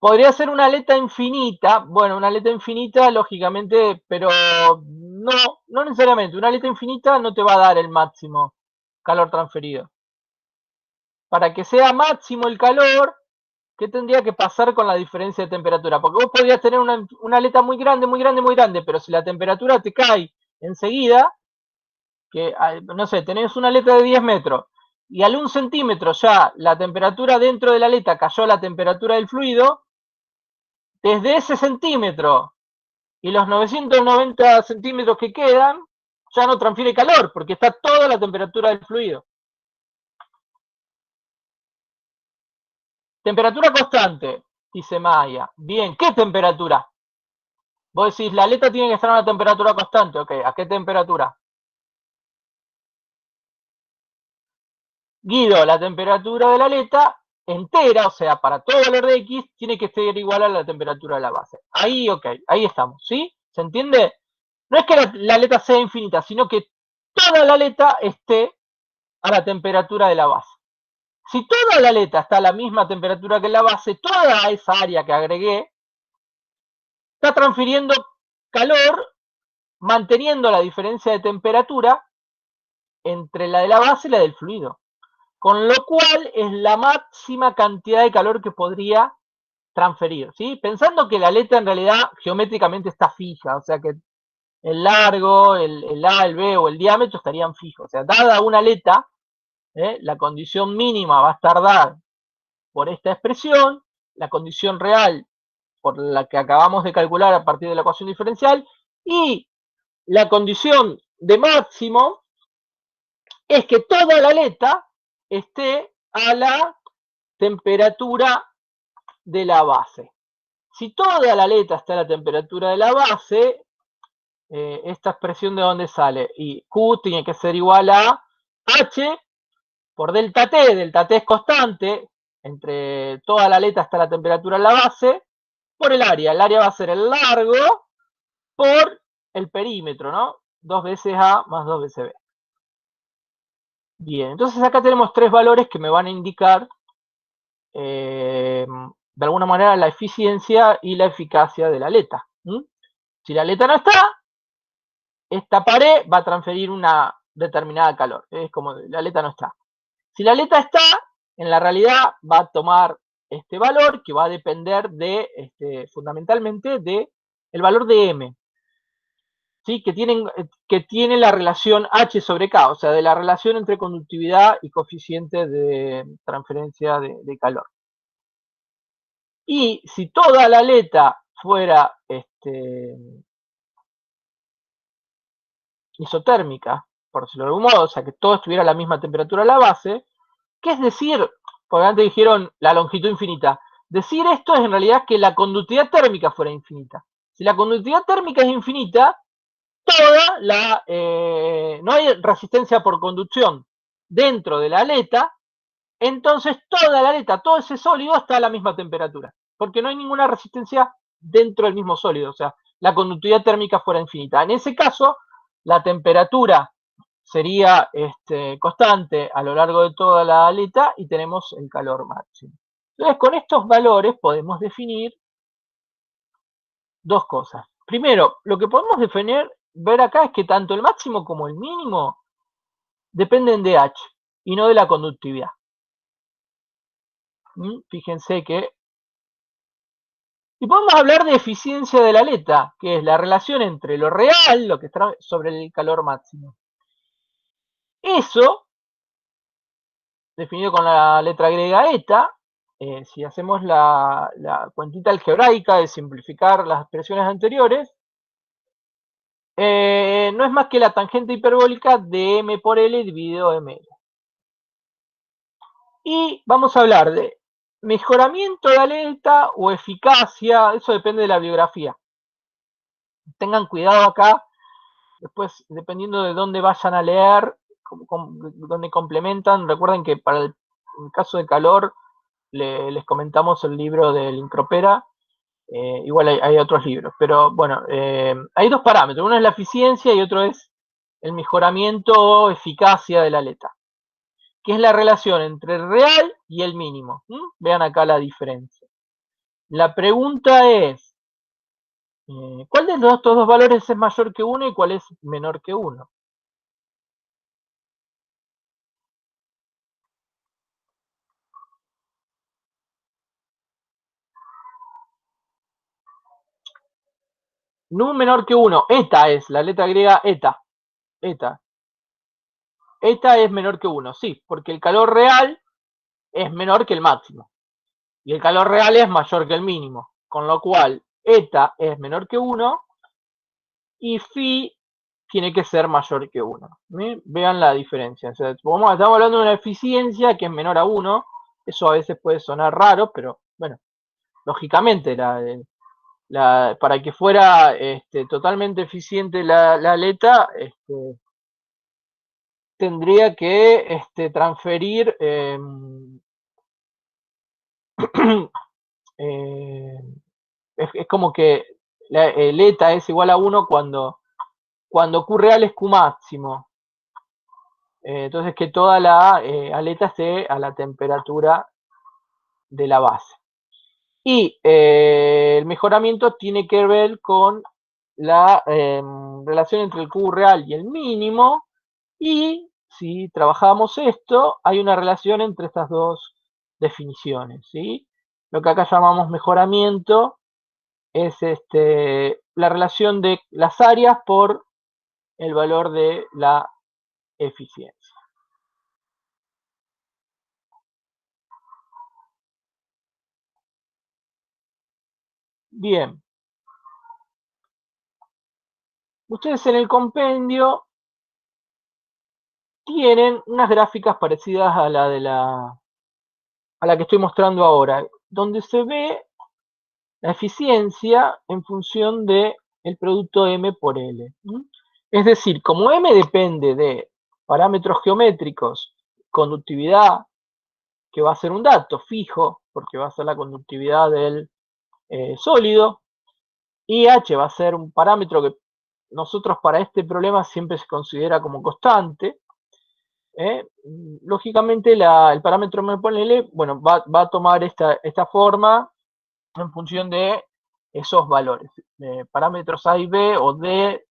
Podría ser una aleta infinita, bueno, una aleta infinita, lógicamente, pero no necesariamente. Una aleta infinita no te va a dar el máximo calor transferido. Para que sea máximo el calor, ¿qué tendría que pasar con la diferencia de temperatura? Porque vos podrías tener una aleta muy grande, muy grande, muy grande, pero si la temperatura te cae enseguida, que no sé, tenés una aleta de 10 metros y al 1 centímetro ya la temperatura dentro de la aleta cayó a la temperatura del fluido, desde ese centímetro y los 990 centímetros que quedan, ya no transfiere calor, porque está toda la temperatura del fluido. Temperatura constante, dice Maya. Bien, ¿qué temperatura? Vos decís, la aleta tiene que estar a una temperatura constante, ok, ¿a qué temperatura? Guido, la temperatura de la aleta entera, o sea, para todo valor de X, tiene que ser igual a la temperatura de la base. Ahí, ok, ahí estamos, ¿sí? ¿Se entiende? No es que la aleta sea infinita, sino que toda la aleta esté a la temperatura de la base. Si toda la aleta está a la misma temperatura que la base, toda esa área que agregué está transfiriendo calor, manteniendo la diferencia de temperatura entre la de la base y la del fluido. Con lo cual es la máxima cantidad de calor que podría transferir, ¿sí? Pensando que la aleta en realidad geométricamente está fija, o sea que el largo, el A, el B o el diámetro estarían fijos. O sea, dada una aleta, la condición mínima va a estar dada por esta expresión, la condición real por la que acabamos de calcular a partir de la ecuación diferencial, y la condición de máximo es que toda la aleta esté a la temperatura de la base. Si toda la aleta está a la temperatura de la base, esta expresión de dónde sale, y Q tiene que ser igual a H por delta T es constante, entre toda la aleta está la temperatura en la base, por el área va a ser el largo por el perímetro, ¿no? 2 veces A más 2 veces B. Bien, entonces acá tenemos tres valores que me van a indicar de alguna manera la eficiencia y la eficacia de la aleta. Si la aleta no está, esta pared va a transferir una determinada calor. Es como la aleta no está. Si la aleta está, en la realidad va a tomar este valor que va a depender de, fundamentalmente, de el valor de M. ¿Sí? Que tiene la relación H sobre K, o sea, de la relación entre conductividad y coeficiente de transferencia de calor. Y si toda la aleta fuera isotérmica, por decirlo de algún modo, o sea, que todo estuviera a la misma temperatura a la base, ¿qué es decir? Porque antes dijeron la longitud infinita. Decir esto es en realidad que la conductividad térmica fuera infinita. Si la conductividad térmica es infinita, no hay resistencia por conducción dentro de la aleta, entonces toda la aleta, todo ese sólido está a la misma temperatura, porque no hay ninguna resistencia dentro del mismo sólido, o sea, la conductividad térmica fuera infinita. En ese caso, la temperatura sería constante a lo largo de toda la aleta y tenemos el calor máximo. Entonces, con estos valores podemos definir dos cosas. Primero, lo que podemos ver acá es que tanto el máximo como el mínimo dependen de H y no de la conductividad. Fíjense que... Y podemos hablar de eficiencia de la aleta, que es la relación entre lo real, lo que está sobre el calor máximo. Eso, definido con la letra griega eta, si hacemos la cuentita algebraica de simplificar las expresiones anteriores, no es más que la tangente hiperbólica de m por L dividido ml. Y vamos a hablar de mejoramiento de aleta o eficacia, eso depende de la bibliografía. Tengan cuidado acá, después dependiendo de dónde vayan a leer, donde complementan, recuerden que para el caso de calor les comentamos el libro del Incropera, igual hay otros libros, pero bueno, hay dos parámetros, uno es la eficiencia y otro es el mejoramiento o eficacia de la aleta, que es la relación entre el real y el mínimo. Vean acá la diferencia. La pregunta es, ¿cuál de estos dos valores es mayor que 1 y cuál es menor que 1? Nu menor que 1, eta es, la letra griega eta. Eta. Eta es menor que 1, sí, porque el calor real es menor que el máximo. Y el calor real es mayor que el mínimo. Con lo cual, eta es menor que 1 y phi tiene que ser mayor que 1. Vean la diferencia. O sea, estamos hablando de una eficiencia que es menor a 1. Eso a veces puede sonar raro, pero bueno, lógicamente, para que fuera totalmente eficiente la aleta, tendría que transferir es como que el eta es igual a 1 cuando ocurre al Q máximo. Entonces que toda la aleta esté a la temperatura de la base. Y el mejoramiento tiene que ver con la relación entre el Q real y el mínimo. Y si trabajamos esto, hay una relación entre estas dos definiciones, ¿sí? Lo que acá llamamos mejoramiento es la relación de las áreas por el valor de la eficiencia. Bien. Ustedes en el compendio tienen unas gráficas parecidas a la que estoy mostrando ahora, donde se ve la eficiencia en función de el producto M por L. Es decir, como M depende de parámetros geométricos, conductividad, que va a ser un dato fijo, porque va a ser la conductividad del sólido, y H va a ser un parámetro que nosotros para este problema siempre se considera como constante. Lógicamente el parámetro M por L, bueno, va a tomar esta forma en función de esos valores, parámetros A y B o D,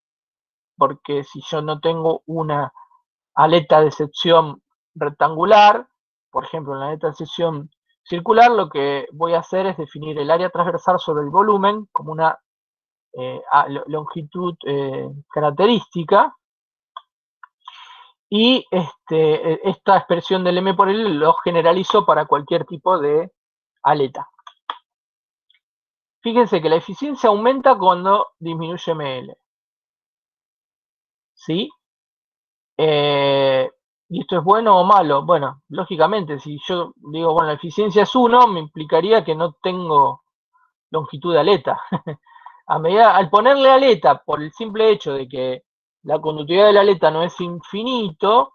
porque si yo no tengo una aleta de sección rectangular, por ejemplo, en la aleta de sección circular, lo que voy a hacer es definir el área transversal sobre el volumen como una longitud característica, y esta expresión del M por L lo generalizo para cualquier tipo de aleta. Fíjense que la eficiencia aumenta cuando disminuye ML. ¿Sí? ¿Y esto es bueno o malo? Bueno, lógicamente, si yo digo, bueno, la eficiencia es 1, me implicaría que no tengo longitud de aleta. Al ponerle aleta, por el simple hecho de que la conductividad de la aleta no es infinito,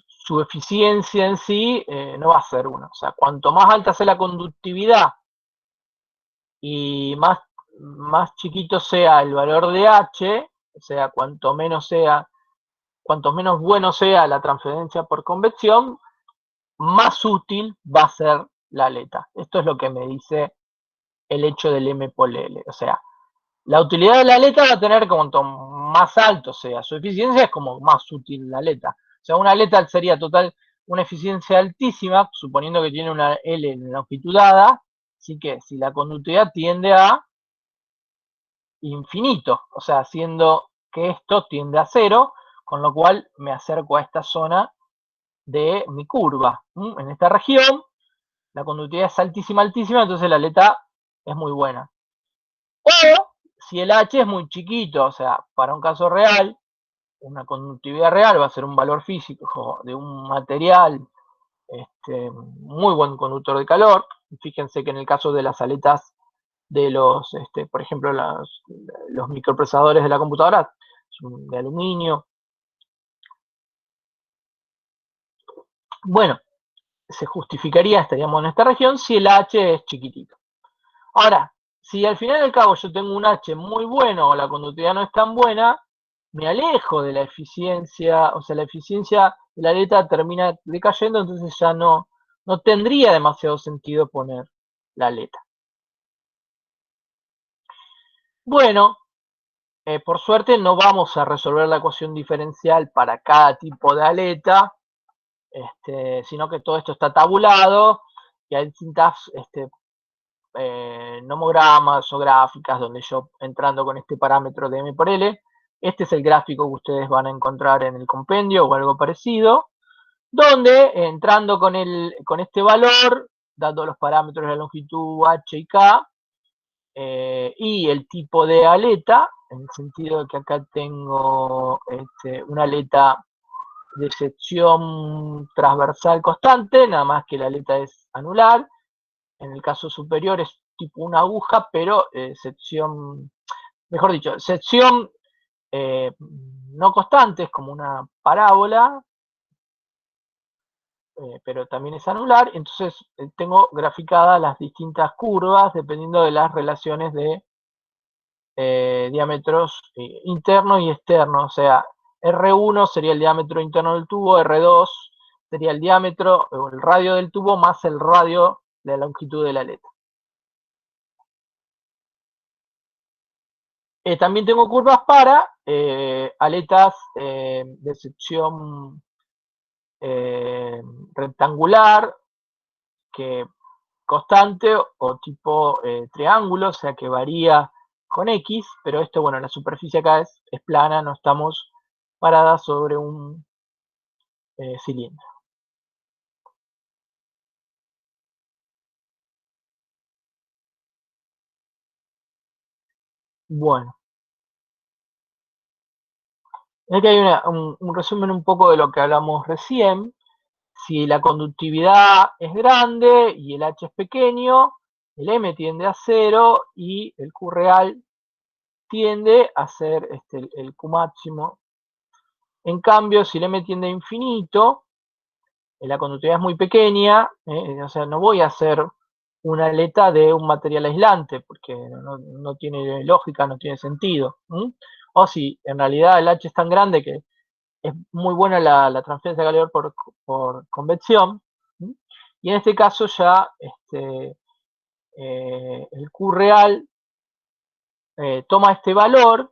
su eficiencia en sí no va a ser 1. O sea, cuanto más alta sea la conductividad y más chiquito sea el valor de H, o sea, cuanto menos bueno sea la transferencia por convección, más útil va a ser la aleta. Esto es lo que me dice el hecho del M por L. O sea, la utilidad de la aleta va a tener cuanto más alto sea su eficiencia, es como más útil la aleta. O sea, una aleta sería total una eficiencia altísima, suponiendo que tiene una L longitudada, así que si la conductividad tiende a infinito, o sea, haciendo que esto tiende a 0, con lo cual me acerco a esta zona de mi curva. En esta región, la conductividad es altísima, altísima, entonces la aleta es muy buena. O si el H es muy chiquito, o sea, para un caso real, una conductividad real va a ser un valor físico de un material muy buen conductor de calor. Fíjense que en el caso de las aletas de los, por ejemplo, los microprocesadores de la computadora son de aluminio. Bueno, se justificaría, estaríamos en esta región, si el H es chiquitito. Ahora, si al final del cabo yo tengo un H muy bueno o la conductividad no es tan buena, me alejo de la eficiencia, o sea, la eficiencia de la aleta termina decayendo, entonces ya no tendría demasiado sentido poner la aleta. Bueno, por suerte no vamos a resolver la ecuación diferencial para cada tipo de aleta, sino que todo esto está tabulado y hay distintas nomogramas o gráficas donde yo, entrando con este parámetro de M por L, este es el gráfico que ustedes van a encontrar en el compendio o algo parecido, donde entrando con este valor, dando los parámetros de la longitud H y K, y el tipo de aleta, en el sentido de que acá tengo una aleta de sección transversal constante, nada más que la aleta es anular. En el caso superior es tipo una aguja, pero sección, mejor dicho, sección no constante, es como una parábola, pero también es anular. Entonces tengo graficadas las distintas curvas dependiendo de las relaciones de diámetros internos y externos. O sea, R1 sería el diámetro interno del tubo, R2 sería el diámetro o el radio del tubo más el radio de la longitud de la aleta. También tengo curvas para aletas de sección rectangular, que constante o tipo triángulo, o sea que varía con X, pero esto, bueno, la superficie acá es plana, no estamos paradas sobre un cilindro. Bueno, aquí hay un resumen un poco de lo que hablamos recién. Si la conductividad es grande y el H es pequeño, el M tiende a 0 y el Q real tiende a ser el Q máximo. En cambio, si el M tiende a infinito, la conductividad es muy pequeña, o sea, no voy a hacer una aleta de un material aislante, porque no tiene lógica, no tiene sentido. O si en realidad el H es tan grande que es muy buena la transferencia de calor por convección, y en este caso ya el Q real toma este valor,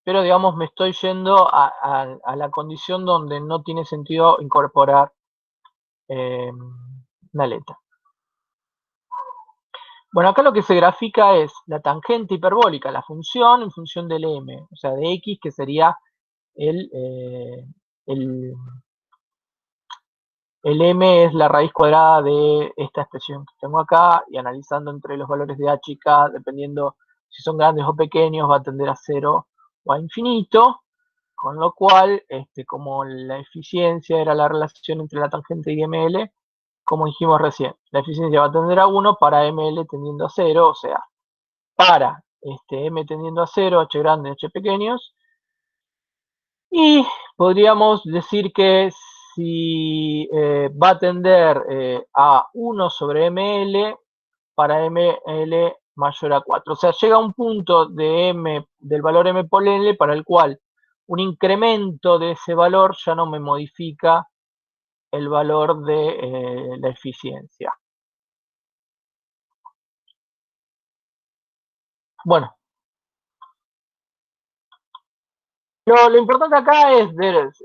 pero digamos me estoy yendo a la condición donde no tiene sentido incorporar una aleta. Bueno, acá lo que se grafica es la tangente hiperbólica, la función en función del m, o sea, de x, que sería el m es la raíz cuadrada de esta expresión que tengo acá, y analizando entre los valores de h y k, dependiendo si son grandes o pequeños, va a tender a 0 o a infinito, con lo cual, como la eficiencia era la relación entre la tangente y ml, como dijimos recién, la eficiencia va a tender a 1 para ml tendiendo a 0, o sea, para m tendiendo a 0, h grande, h pequeños, y podríamos decir que si va a tender a 1 sobre ml para ml mayor a 4. O sea, llega a un punto de del valor m por l para el cual un incremento de ese valor ya no me modifica el valor de la eficiencia. Bueno, lo importante acá es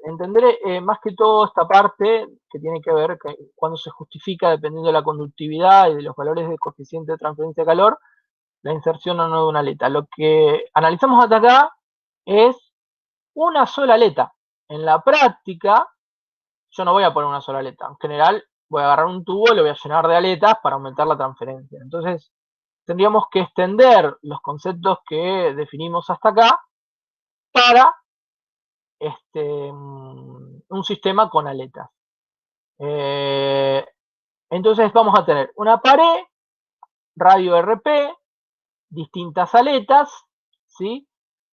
entender más que todo esta parte que tiene que ver cuando se justifica, dependiendo de la conductividad y de los valores de coeficiente de transferencia de calor, la inserción o no de una aleta. Lo que analizamos hasta acá es una sola aleta. En la práctica, yo no voy a poner una sola aleta. En general, voy a agarrar un tubo y lo voy a llenar de aletas para aumentar la transferencia. Entonces, tendríamos que extender los conceptos que definimos hasta acá para un sistema con aletas. Entonces vamos a tener una pared, radio RP, distintas aletas, ¿sí?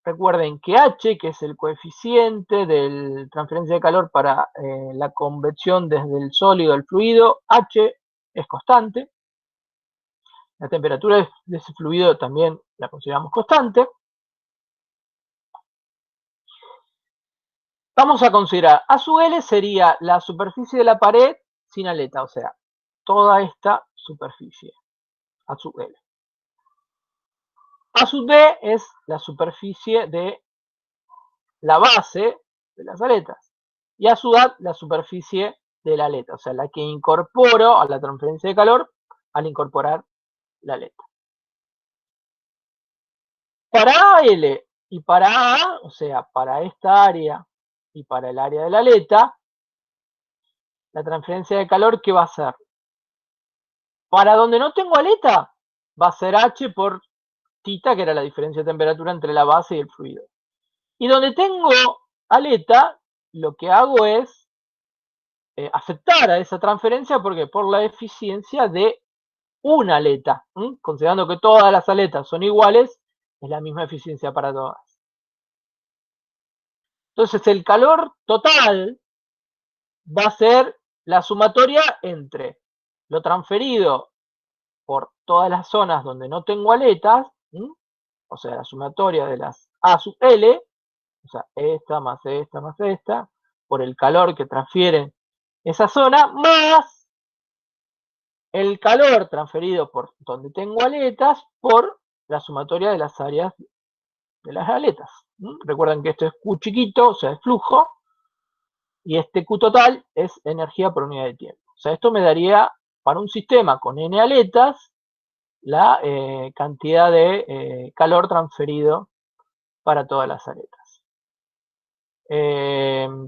Recuerden que H, que es el coeficiente de transferencia de calor para la convección desde el sólido al fluido, H es constante. La temperatura de ese fluido también la consideramos constante. Vamos a considerar A sub L sería la superficie de la pared sin aleta, o sea, toda esta superficie, A sub L. A sub D es la superficie de la base de las aletas. Y A sub A la superficie de la aleta, o sea, la que incorporo a la transferencia de calor al incorporar la aleta. Para AL y para A, o sea, para esta área y para el área de la aleta, la transferencia de calor, ¿qué va a ser? Para donde no tengo aleta, va a ser H por θ, que era la diferencia de temperatura entre la base y el fluido. Y donde tengo aleta, lo que hago es aceptar a esa transferencia, porque por la eficiencia de una aleta, considerando que todas las aletas son iguales, es la misma eficiencia para todas. Entonces el calor total va a ser la sumatoria entre lo transferido por todas las zonas donde no tengo aletas, o sea, la sumatoria de las A sub L, o sea, esta, más esta, por el calor que transfiere esa zona, más el calor transferido por donde tengo aletas por la sumatoria de las áreas de las aletas. Recuerden que esto es Q chiquito, o sea, es flujo, y este Q total es energía por unidad de tiempo. O sea, esto me daría, para un sistema con N aletas, la cantidad de calor transferido para todas las aletas.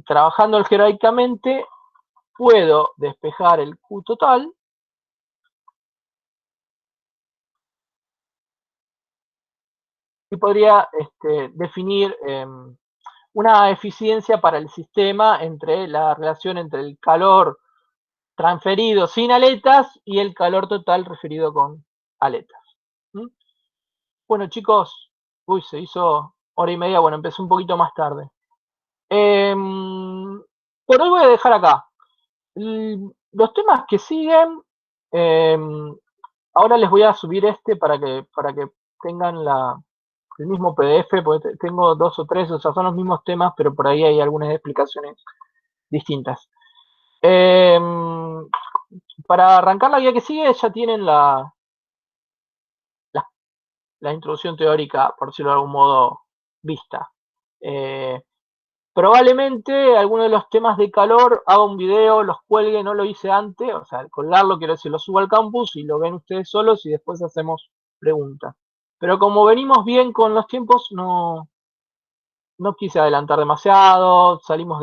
Trabajando algebraicamente, puedo despejar el Q total y podría definir una eficiencia para el sistema entre la relación entre el calor transferido sin aletas y el calor total referido con aletas. Bueno, chicos, se hizo hora y media, bueno, empecé un poquito más tarde. Por hoy voy a dejar acá. Los temas que siguen, ahora les voy a subir para que tengan el mismo PDF, porque tengo 2 o 3, o sea, son los mismos temas, pero por ahí hay algunas explicaciones distintas. Para arrancar la guía que sigue ya tienen la, la introducción teórica, por decirlo de algún modo, vista. Probablemente alguno de los temas de calor haga un video, los cuelgue, no lo hice antes, o sea, colgarlo, quiero decir, lo subo al campus y lo ven ustedes solos y después hacemos preguntas. Pero como venimos bien con los tiempos, no quise adelantar demasiado, salimos del